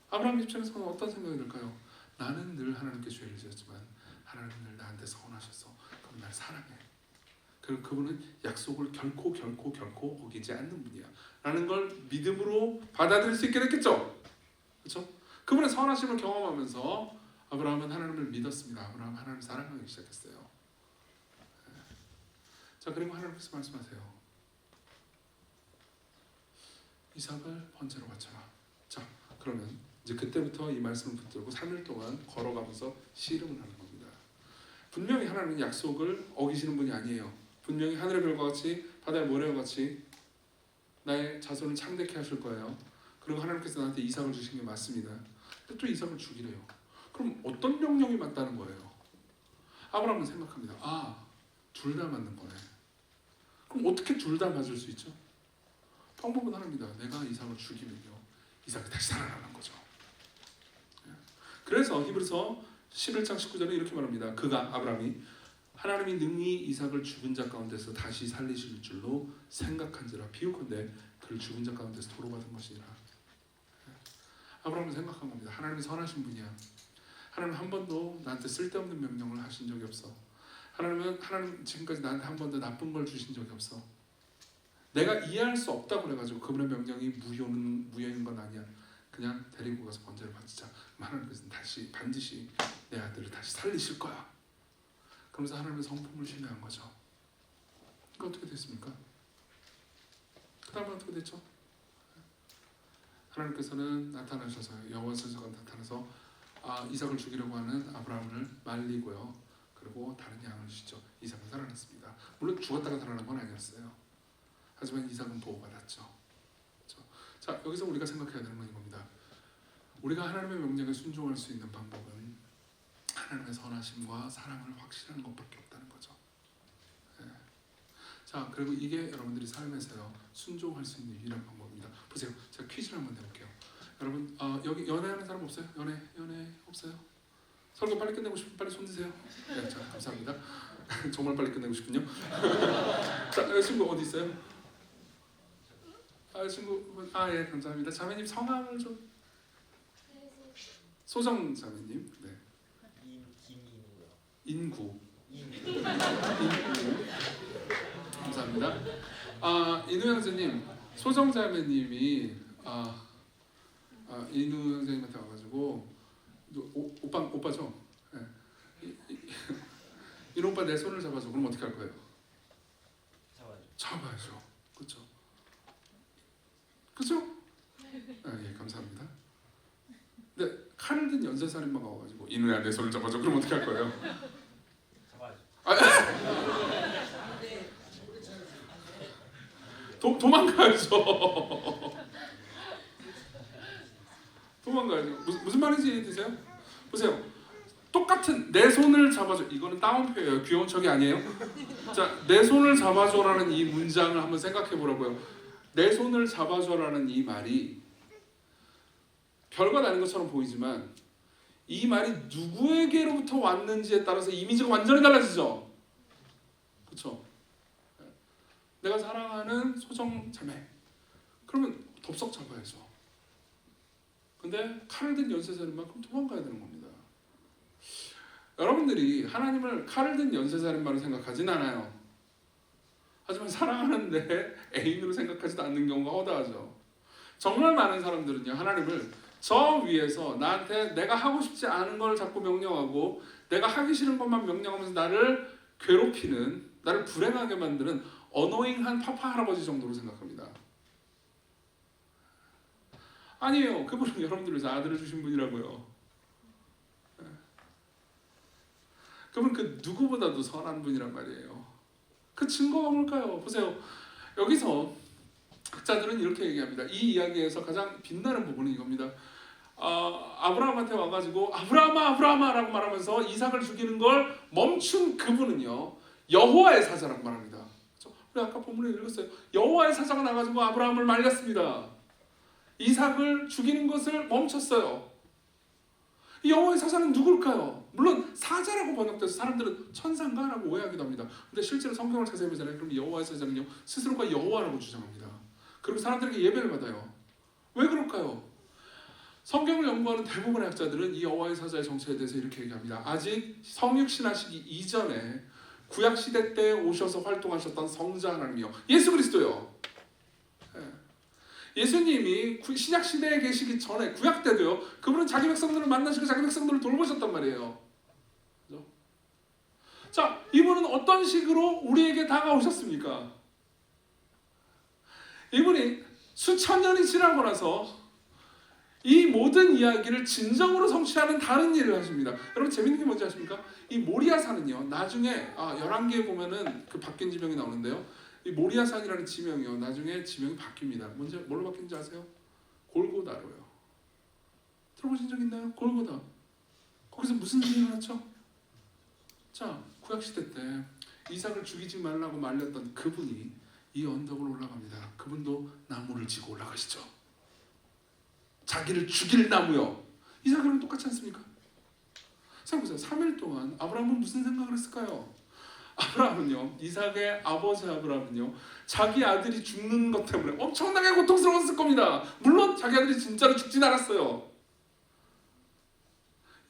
아브라함 입장에서는 어떤 생각이 들까요? 나는 늘 하나님께 죄를 지었지만 하나님은 늘 나한테 선하셔서 그분 날 사랑해. 그리고 그분은 약속을 결코 어기지 않는 분이야 라는 걸 믿음으로 받아들일 수 있게 됐겠죠? 그렇죠? 그분의 선하심을 경험하면서 아브라함은 하나님을 믿었습니다. 아브라함은 하나님을 사랑하기 시작했어요. 자, 그리고 하나님께서 말씀하세요. 이삭을 번제로 바쳐라. 자, 그러면 이제 그때부터 이 말씀을 붙들고 3일 동안 걸어가면서 씨름을 하는 겁니다. 분명히 하나님은 약속을 어기시는 분이 아니에요. 분명히 하늘의 별과 같이 바다의 모래와 같이 나의 자손을 창대케 하실 거예요. 그리고 하나님께서 나한테 이삭을 주신 게 맞습니다. 근데 또 이삭을 죽이래요. 그럼 어떤 명령이 맞다는 거예요? 아브라함은 생각합니다. 둘 다 맞는 거네. 그럼 어떻게 둘 다 맞을 수 있죠? 방법은 하나입니다. 내가 이삭을 죽이면요, 이삭이 다시 살아나는 거죠. 그래서 히브리서 11장 19절에 이렇게 말합니다. 그가 아브라함이 하나님이 능히 이삭을 죽은 자 가운데서 다시 살리실 줄로 생각한지라 비유컨대 그를 죽은 자 가운데서 도로 받은 것이니라. 아브라함은 생각한 겁니다. 하나님이 선하신 분이야. 하나님 한 번도 나한테 쓸데없는 명령을 하신 적이 없어. 하나님 지금까지 나한테 한 번도 나쁜 걸 주신 적이 없어. 내가 이해할 수 없다고 그래가지고 그분의 명령이 무효인 건 아니야. 그냥 데리고 가서 번제를 바치자. 하나님께서는 다시 반드시 내 아들을 다시 살리실 거야. 그러면서 하나님의 성품을 신뢰한 거죠. 그 어떻게 됐습니까? 그 다음은 어떻게 됐죠? 하나님께서는 나타나셔서 여호와 천사가 나타나서 이삭을 죽이려고 하는 아브라함을 말리고요. 그리고 다른 양을 주시죠. 이삭은 살아났습니다. 물론 죽었다가 살아난 건 아니었어요. 하지만 이삭은 보호받았죠. 그렇죠? 자, 여기서 우리가 생각해야 되는 건 이겁니다. 우리가 하나님의 명령에 순종할 수 있는 방법은 하나님의 선하심과 사랑을 확신하는 것밖에 없다는 거죠. 네. 자, 그리고 이게 여러분들이 삶에서요 순종할 수 있는 유일한 방법입니다. 보세요, 제가 퀴즈를 한번 내볼게요. 여러분, 여기 연애하는 사람 없어요? 연애 없어요? 설교 빨리 끝내고 싶으면 빨리 손 드세요. 네, 자, 감사합니다. 정말 빨리 끝내고 싶군요. 자, 친구 어디 있어요? 친구, 예, 감사합니다. 자매님 성함을 좀. 소정 자매님. 네. 인구. 감사합니다. 인우 형제님, 소정 자매님이 인우 형제님한테 와가지고 오빠죠? 네. 인우 오빠 내 손을 잡아줘. 그럼 어떻게 할 거예요? 잡아야죠. 그렇죠? 그렇죠? 예, 감사합니다. 근데 칼을 든 연쇄살인마가 와가지고 인우야 내 손을 잡아줘. 그럼 어떻게 할 거예요? 도망가야죠. 도망가야죠. 무슨 말인지 이해되세요? 보세요. 똑같은 하여튼 내 손을 잡아줘. 이거는 따옴표예요. 귀여운 척이 아니에요. 자, 내 손을 잡아줘라는 이 문장을 한번 생각해 보라고요. 내 손을 잡아줘라는 이 말이 별거 아닌 것처럼 보이지만 이 말이 누구에게로부터 왔는지에 따라서 이미지가 완전히 달라지죠. 그렇죠? 내가 사랑하는 소정 자매. 그러면 덥석 잡아야죠. 근데 칼을 든 연쇄살인만큼 도망가야 되는 겁니다. 여러분들이 하나님을 칼을 든 연쇄살인마로 생각하진 않아요. 하지만 사랑하는데 애인으로 생각하지도 않는 경우가 허다하죠. 정말 많은 사람들은요, 하나님을 저 위에서 나한테 내가 하고 싶지 않은 걸 자꾸 명령하고 내가 하기 싫은 것만 명령하면서 나를 괴롭히는, 나를 불행하게 만드는 어노잉한 파파 할아버지 정도로 생각합니다. 아니에요. 그분은 여러분들 위해서 아들을 주신 분이라고요. 그분 그 누구보다도 선한 분이란 말이에요. 그 증거가 뭘까요? 보세요. 여기서 학자들은 이렇게 얘기합니다. 이 이야기에서 가장 빛나는 부분은 이겁니다. 아브라함한테 와가지고 아브라함아 아브라함아 라고 말하면서 이삭을 죽이는 걸 멈춘 그분은요, 여호와의 사자라고 말합니다. 그렇죠? 우리 아까 본문에 읽었어요. 여호와의 사자가 나가지고 아브라함을 말렸습니다. 이삭을 죽이는 것을 멈췄어요. 이 여호와의 사자는 누굴까요? 물론 사자라고 번역돼서 사람들은 천사인가? 라고 오해하기도 합니다. 근데 실제로 성경을 자세히 보잖아요. 그럼 여호와의 사자는요, 스스로가 여호와라고 주장합니다. 그리고 사람들에게 예배를 받아요. 왜 그럴까요? 성경을 연구하는 대부분의 학자들은 이 여호와의 사자의 정체에 대해서 이렇게 얘기합니다. 아직 성육신하시기 이전에 구약시대 때 오셔서 활동하셨던 성자 하나님이요, 예수 그리스도요. 예수님이 신약 시대에 계시기 전에 구약 때도요, 그분은 자기 백성들을 만나시고 자기 백성들을 돌보셨단 말이에요. 그렇죠? 자, 이분은 어떤 식으로 우리에게 다가오셨습니까? 이분이 수천 년이 지나고 나서 이 모든 이야기를 진정으로 성취하는 다른 일을 하십니다. 여러분 재밌는 게 뭔지 아십니까? 이 모리아산은요, 나중에 열왕기에 보면은 그 바뀐 지명이 나오는데요, 이 모리아산이라는 지명이요, 나중에 지명이 바뀝니다. 뭔지 뭘로 바뀐지 아세요? 골고다로요. 들어보신 적 있나요? 골고다. 거기서 무슨 일이 일어났죠? 자, 구약시대 때 이삭을 죽이지 말라고 말렸던 그분이 이 언덕으로 올라갑니다. 그분도 나무를 지고 올라가시죠. 자기를 죽일 나무요. 이삭이랑 똑같지 않습니까? 생각해보세요. 3일 동안 아브라함은 무슨 생각을 했을까요? 아브라함은요, 이삭의 아버지 아브라함은요, 자기 아들이 죽는 것 때문에 엄청나게 고통스러웠을 겁니다. 물론 자기 아들이 진짜로 죽진 않았어요.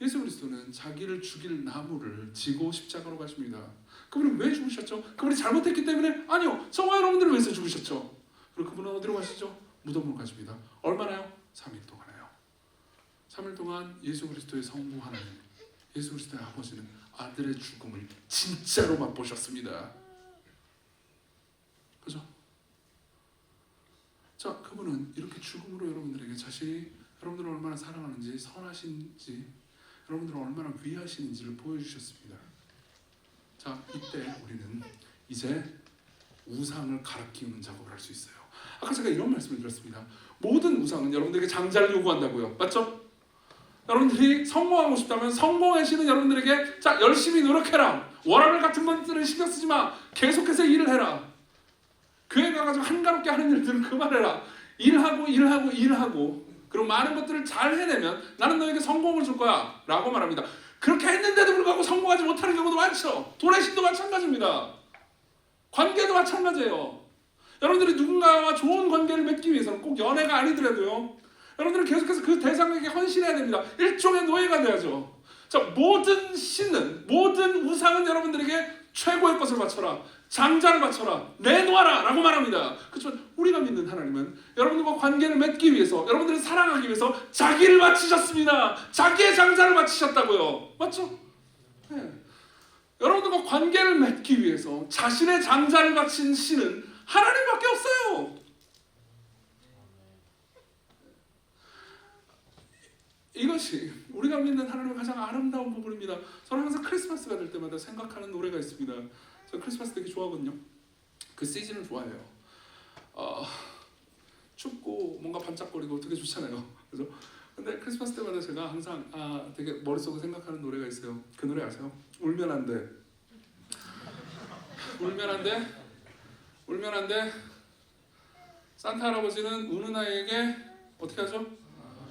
예수 그리스도는 자기를 죽일 나무를 지고 십자가로 가십니다. 그분은 왜 죽으셨죠? 그분이 잘못했기 때문에? 아니요. 저와 여러분들을 위해서 죽으셨죠. 그리고 그분은 어디로 가시죠? 무덤으로 가십니다. 얼마나요? 3일 동안이요. 3일 동안 예수 그리스도의 성부 하나님, 예수 그리스도의 아버지는 아들의 죽음을 진짜로 맛보셨습니다. 그죠? 자, 그분은 이렇게 죽음으로 여러분들에게 자신이 여러분들을 얼마나 사랑하는지, 선하신지, 여러분들을 얼마나 위하시는지를 보여주셨습니다. 자, 이때 우리는 이제 우상을 갈아 끼우는 작업을 할 수 있어요. 아까 제가 이런 말씀을 드렸습니다. 모든 우상은 여러분들에게 장자를 요구한다고요. 맞죠? 여러분들이 성공하고 싶다면 성공의 신은 여러분들에게 자, 열심히 노력해라. 워라밸 같은 것들은 신경 쓰지 마. 계속해서 일을 해라. 교회 가가지고 한가롭게 하는 일들은 그만해라. 일하고 그리고 많은 것들을 잘 해내면 나는 너에게 성공을 줄 거야 라고 말합니다. 그렇게 했는데도 불구하고 성공하지 못하는 경우도 많죠. 도래신도 마찬가지입니다. 관계도 마찬가지예요. 여러분들이 누군가와 좋은 관계를 맺기 위해서는 꼭 연애가 아니더라도요, 여러분들은 계속해서 그 대상에게 헌신해야 됩니다. 일종의 노예가 돼야죠. 자, 모든 신은, 모든 우상은 여러분들에게 최고의 것을 바쳐라, 장자를 바쳐라, 내놓아라 라고 말합니다. 그렇지만 우리가 믿는 하나님은 여러분들과 관계를 맺기 위해서, 여러분들을 사랑하기 위해서 자기를 바치셨습니다. 자기의 장자를 바치셨다고요. 맞죠? 네. 여러분들과 관계를 맺기 위해서 자신의 장자를 바친 신은 하나님밖에 없어요. 이것이 우리가 믿는 하나님의 가장 아름다운 부분입니다. 저는 항상 크리스마스가 될 때마다 생각하는 노래가 있습니다. 저 크리스마스 되게 좋아하거든요. 그 시즌을 좋아해요. 춥고 뭔가 반짝거리고 되게 좋잖아요. 그죠? 근데 크리스마스 때마다 제가 항상 되게 머릿속에 생각하는 노래가 있어요. 그 노래 아세요? 울면 안 돼. 울면 안 돼. 울면 안 돼. 산타 할아버지는 우는 아이에게 어떻게 하죠?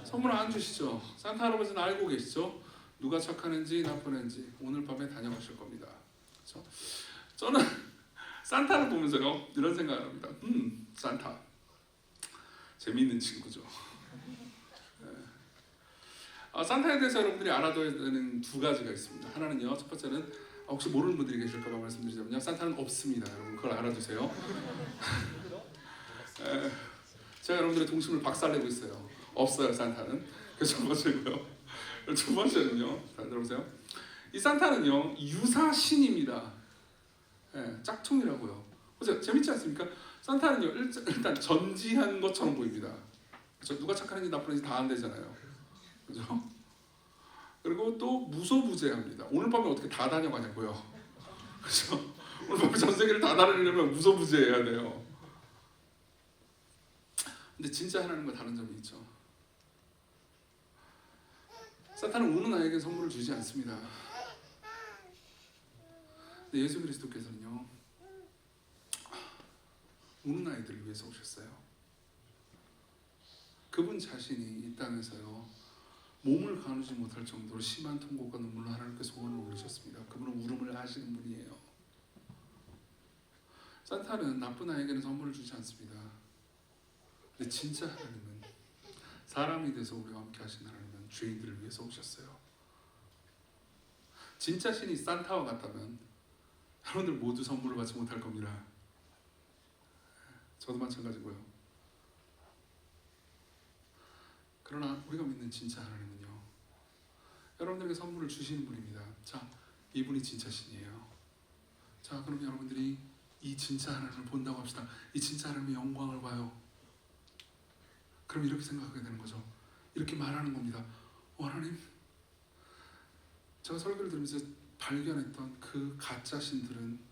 선물 안 주시죠. 산타 할아버지는 알고 계시죠. 누가 착한 애인지 나쁜 애인지 오늘 밤에 다녀가실 겁니다. 그렇죠? 저는 산타를 보면서요 이런 생각을 합니다. 산타 재미있는 친구죠. 산타에 대해서 여러분들이 알아둬야 되는 두 가지가 있습니다. 하나는요, 첫 번째는 혹시 모르는 분들이 계실까봐 말씀드리자면요, 산타는 없습니다. 여러분 그걸 알아두세요. 제가 여러분들의 동심을 박살내고 있어요. 없어요, 산타는. 그래서 첫 번째고요. 두 번째는요, 잘 들어보세요. 이 산타는요 유사신입니다. 짝퉁이라고요. 보세요, 재밌지 않습니까? 산타는요 일단 전지한 것처럼 보입니다. 그렇죠? 누가 착한지 나쁜지 다 안 되잖아요. 그죠? 그리고 또 무소부재합니다. 오늘 밤에 어떻게 다 다녀가냐고요. 그죠? 오늘 밤에 전 세계를 다 다니려면 무소부재해야 돼요. 근데 진짜 하나님과 다른 점이 있죠. 사탄은 우는 아이에게 선물을 주지 않습니다. 근데 예수 그리스도께서는요 우는 아이들을 위해서 오셨어요. 그분 자신이 이 땅에서요 몸을 가누지 못할 정도로 심한 통곡과 눈물로 하나님께 소원을 올리셨습니다. 그분은 울음을 아시는 분이에요. 산타는 나쁜 아이에게는 선물을 주지 않습니다. 근데 진짜 하나님은 사람이 돼서 우리와 함께 하신 하나님은 죄인들을 위해서 오셨어요. 진짜 신이 산타와 같다면 여러분들 모두 선물을 받지 못할 겁니다. 저도 마찬가지고요. 그러나 우리가 믿는 진짜 하나님은요 여러분들에게 선물을 주시는 분입니다. 자, 이분이 진짜 신이에요. 자, 그럼 여러분들이 이 진짜 하나님을 본다고 합시다. 이 진짜 하나님의 영광을 봐요. 그럼 이렇게 생각하게 되는 거죠. 이렇게 말하는 겁니다. 하나님, 제가 설교를 들으면서 발견했던 그 가짜 신들은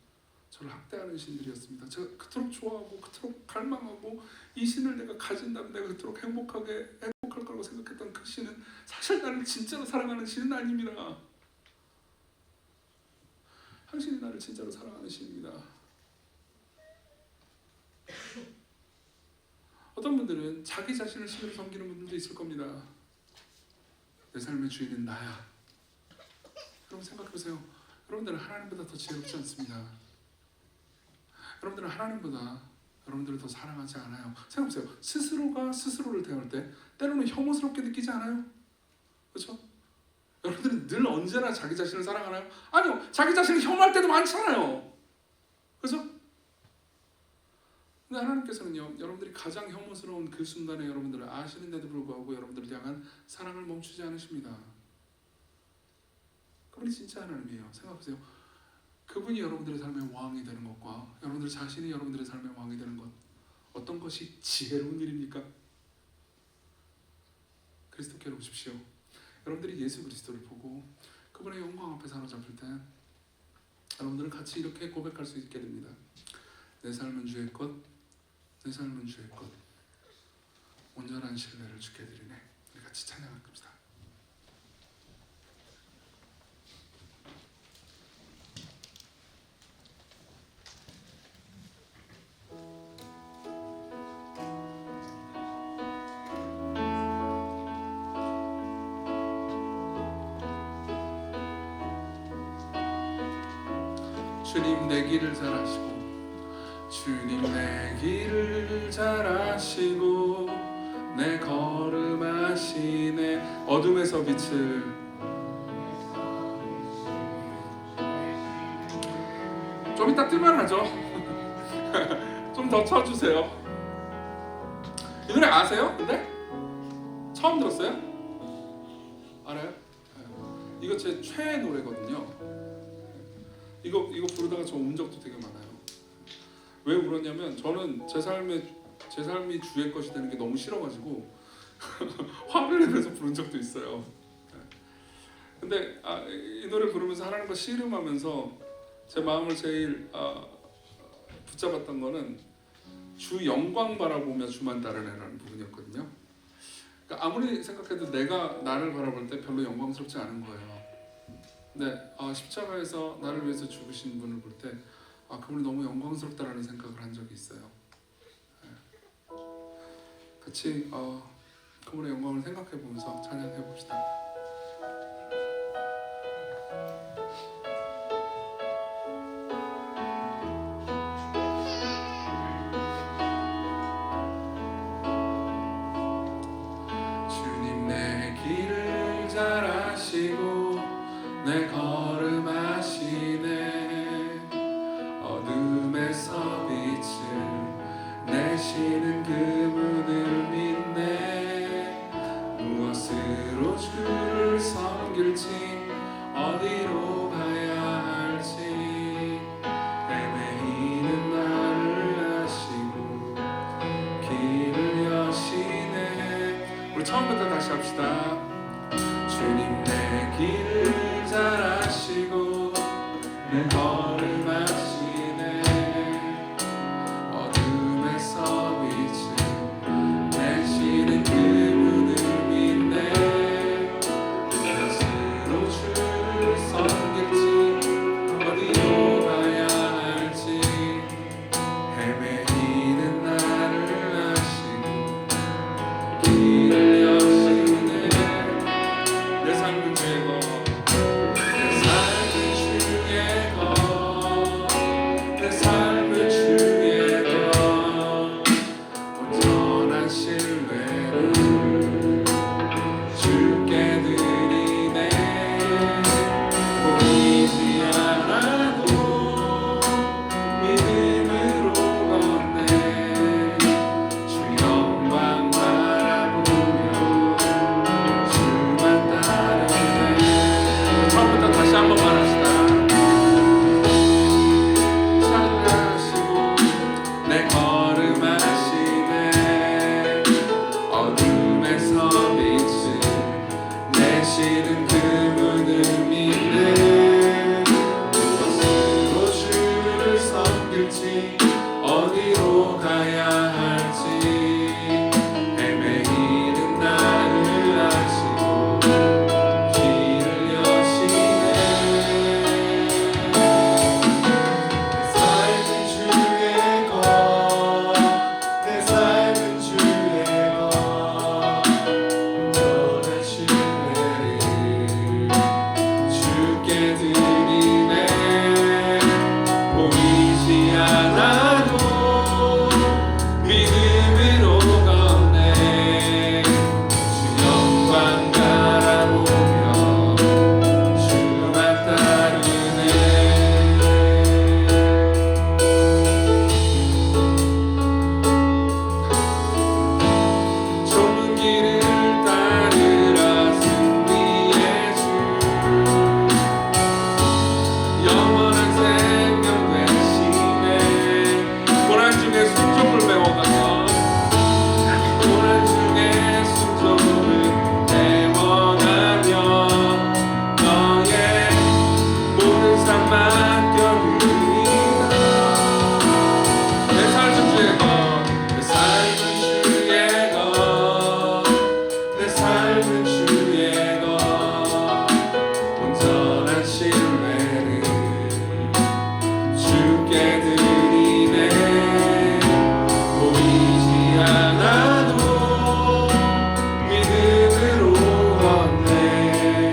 저를 학대하는 신들이었습니다. 제가 그토록 좋아하고 그토록 갈망하고 이 신을 내가 가진다면 내가 그토록 행복할 거라고 생각했던 그 신은 사실 나를 진짜로 사랑하는 신은 아닙니다. 당신이 나를 진짜로 사랑하는 신입니다. 어떤 분들은 자기 자신을 신으로 섬기는 분들도 있을 겁니다. 내 삶의 주인은 나야. 여러분 생각해보세요. 여러분들은 하나님보다 더 지혜롭지 않습니다. 여러분들은 하나님보다 여러분들을 더 사랑하지 않아요. 생각해보세요. 스스로가 스스로를 대할 때 때로는 혐오스럽게 느끼지 않아요? 그렇죠? 여러분들은 늘 언제나 자기 자신을 사랑하나요? 아니요. 자기 자신을 혐오할 때도 많잖아요. 그렇죠? 근데 하나님께서는요, 여러분들이 가장 혐오스러운 그 순간에 여러분들을 아시는데도 불구하고 여러분들을 향한 사랑을 멈추지 않으십니다. 그분이 진짜 하나님이에요. 생각해보세요. 그분이 여러분들의 삶의 왕이 되는 것과 여러분들 자신이 여러분들의 삶의 왕이 되는 것, 어떤 것이 지혜로운 일입니까? 그리스도께로 오십시오. 여러분들이 예수 그리스도를 보고 그분의 영광 앞에 사로잡힐 때 여러분들은 같이 이렇게 고백할 수 있게 됩니다. 내 삶은 주의 것, 내 삶은 주의 것, 온전한 신뢰를 주께 드리네. 우리 같이 찬양할 겁니다. 주님 내 길을 잘 아시고 주님 내 길을 잘 아시고 내 걸음 아시네. 어둠에서 빛을 좀 이따 뜨면 하죠. 좀 더 쳐주세요. 이 노래 아세요? 근데? 처음 들었어요? 알아요? 이거 제 최애 노래거든요. 이거 부르다가 저 운 적도 되게 많아요. 왜 울었냐면 저는 제 삶이 주의 것이 되는 게 너무 싫어가지고 화를 내면서 부른 적도 있어요. 근데 이 노래 부르면서 하나님과 씨름하면서 제 마음을 제일 붙잡았던 거는 주 영광 바라보며 주만 따르네라는 부분이었거든요. 그러니까 아무리 생각해도 내가 나를 바라볼 때 별로 영광스럽지 않은 거예요. 근데 십자가에서 나를 위해서 죽으신 분을 볼 때 그분이 너무 영광스럽다라는 생각을 한 적이 있어요. 같이 그분의 영광을 생각해 보면서 찬양해 봅시다. 주님 내 길을 잘 아시고 내 걸음 아시네. 어둠에서 빛을 내시는 그분을 믿네. 무엇으로 주를 섬길지 어디로 가야 할지 헤매이는 나를 아시고 길을 여시네. 우리 처음부터 다시 합시다. 주님 내 길을 잘 아시고 내 걸음 아시네. 어둠에서 빛을 내시는 그분을 믿네. 무엇으로 주를 섬길지 어디로 가야 할지 헤매이는 나를 아시고 길을 여시네. 내 삶은 주의 것, 내 삶은 주의 것, 내 삶은 주의 것. 온전한 신뢰를 주께 드리네. 보이지 않아도 믿음으로 걷네. 주 영광 바라보며 주만 따르네. 처음부터 다시 한 번만 합시다. 찬양하시고 내 걸음 하시네. 어둠에서 빛을 내시는 그분을 믿네. 무엇으로 주를 섬길지 어디로 가야 할지 헤매이는 나를 아시고 길을 여시네. 내 삶은 주의 것, 내 삶은 주의 것. 온전한 신뢰를 주께 드리네. 보이지 않아도 믿음으로 걷네. 주 영광 바라보며 주만 따르네. 좁은 길을 따르라 승리의 주. 영원한 생명 되시네. 고난 중에 순종을 배워가며 고난 중에 순종을 배워가며 너의 모든 삶 맡겨드리나. 내 삶은 주의 것, 내 삶은 주의 것, 내 삶은 주의 것. 온전한 신뢰를 주께 드리네. 보이지 않아도 믿음으로 걷네.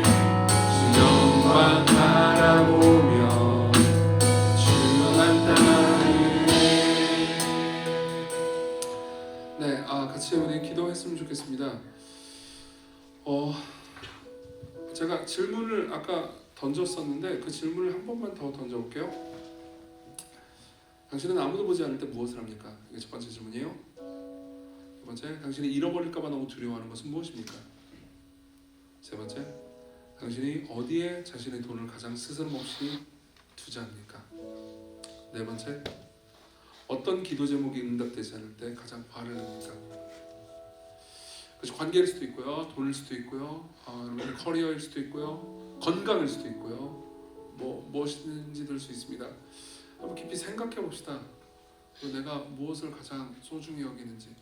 주 영광 바라보며 주만 따르네. 네, 같이 우리 기도했으면 좋겠습니다. 제가 질문을 아까 던졌었는데 그 질문을 한 번만 더 던져볼게요. 당신은 아무도 보지 않을 때 무엇을 합니까? 이게 첫 번째 질문이에요. 두 번째, 당신이 잃어버릴까봐 너무 두려워하는 것은 무엇입니까? 세 번째, 당신이 어디에 자신의 돈을 가장 스스럼없이 투자합니까? 네 번째, 어떤 기도 제목이 응답되지 않을 때 가장 화를 냅니까? 그래서 관계일 수도 있고요, 돈일 수도 있고요, 여러분의 커리어일 수도 있고요, 건강일 수도 있고요, 무엇이든지 될 수 있습니다. 한번 깊이 생각해 봅시다. 그리고 내가 무엇을 가장 소중히 여기는지,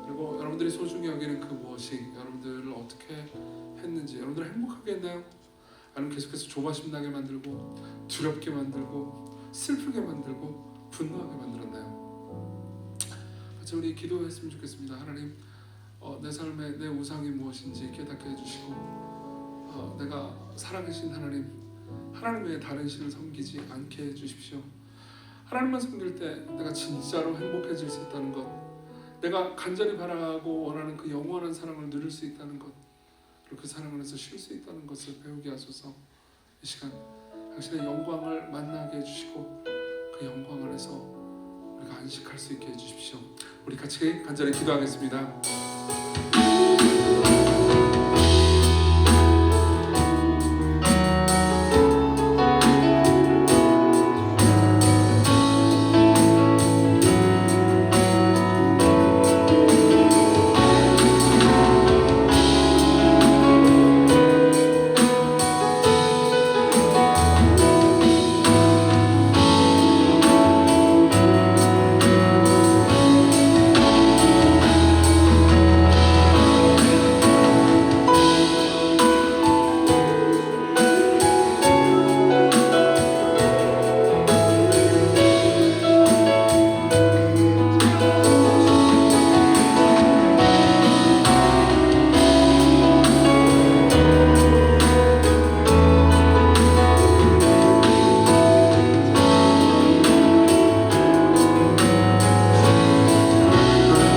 그리고 여러분들이 소중히 여기는 그 무엇이 여러분들을 어떻게 했는지, 여러분들을 행복하게 했나요? 아니면 계속해서 조바심 나게 만들고 두렵게 만들고 슬프게 만들고 분노하게 만들었나요? 같이 우리 기도했으면 좋겠습니다. 하나님, 내 삶에 내 우상이 무엇인지 깨닫게 해주시고, 내가 살아계신 하나님 외에 다른 신을 섬기지 않게 해주십시오. 하나님만 섬길 때 내가 진짜로 행복해질 수 있다는 것, 내가 간절히 바라고 원하는 그 영원한 사랑을 누릴 수 있다는 것, 그리고 그 사랑 안에서 쉴 수 있다는 것을 배우게 하소서. 이 시간 당신의 영광을 만나게 해주시고 그 영광 안에서 우리가 안식할 수 있게 해주십시오. 우리 같이 간절히 기도하겠습니다.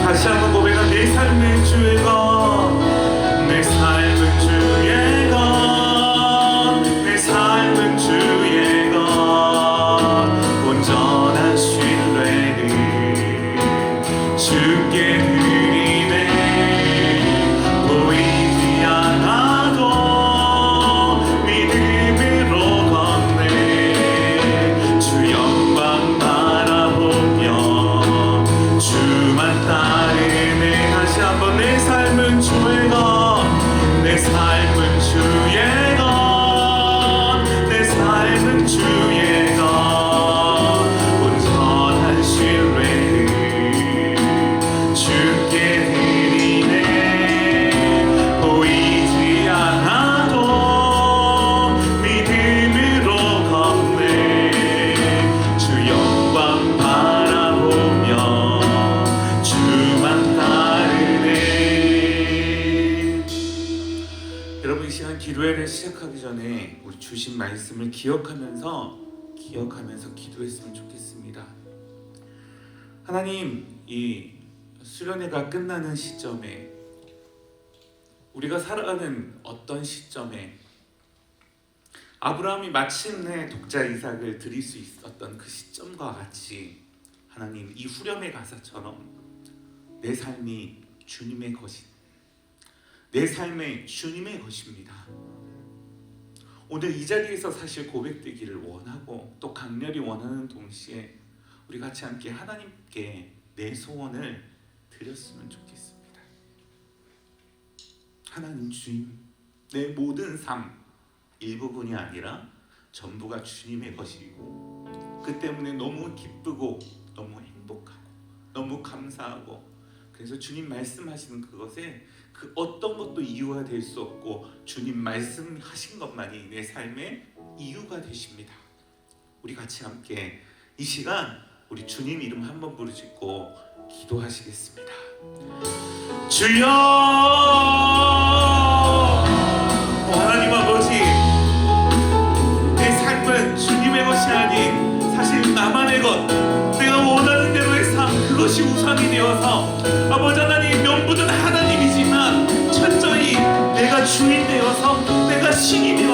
다시 한번 고백한 내 삶의 주가, 내 삶은 주의 것, 내 삶은 주의 것, 온전한 신뢰를 주께 드리네. 보이지 않아도 믿음으로 걷네. 주 영광 바라보며 주만 따르네. 다시 한번 내 삶은 주의 것, 내 삶은 주의 것, 내 삶은 주의 것, 온전한 신뢰를 주께 드리네. 보이지 않아도 믿음으로 걷네. 주 영광 바라보며 주만 따르네. 여러분, 이 시간 기도회를 시작하기 전에 우리 주신 말씀을 기억하면서 기도했으면 좋겠습니다. 하나님, 이 수련회가 끝나는 시점에, 우리가 살아가는 어떤 시점에 아브라함이 마침내 독자 이삭을 드릴 수 있었던 그 시점과 같이 하나님, 이 후렴의 가사처럼 내 삶이 주님의 것이, 내 삶의 주님의 것입니다. 오늘 이 자리에서 사실 고백되기를 원하고 또 강렬히 원하는 동시에 우리 같이 함께 하나님께 내 소원을 드렸으면 좋겠습니다. 하나님 주님, 내 모든 삶, 일부분이 아니라 전부가 주님의 것이고, 그 때문에 너무 기쁘고 너무 행복하고 너무 감사하고, 그래서 주님 말씀하시는 그것에 그 어떤 것도 이유가 될 수 없고 주님 말씀하신 것만이 내 삶의 이유가 되십니다. 우리 같이 함께 이 시간 우리 주님 이름 한번 부르짖고 기도하시겠습니다. 주여, 하나님 아버지, 내 삶은 주님의 것이 아닌 사실 나만의 것, 내가 원하는 대로의 삶, 그것이 우상이 되어서 아버지 하나님, 명분은 하나님이지만 철저히 내가 주인 되어서 내가 신이 되어서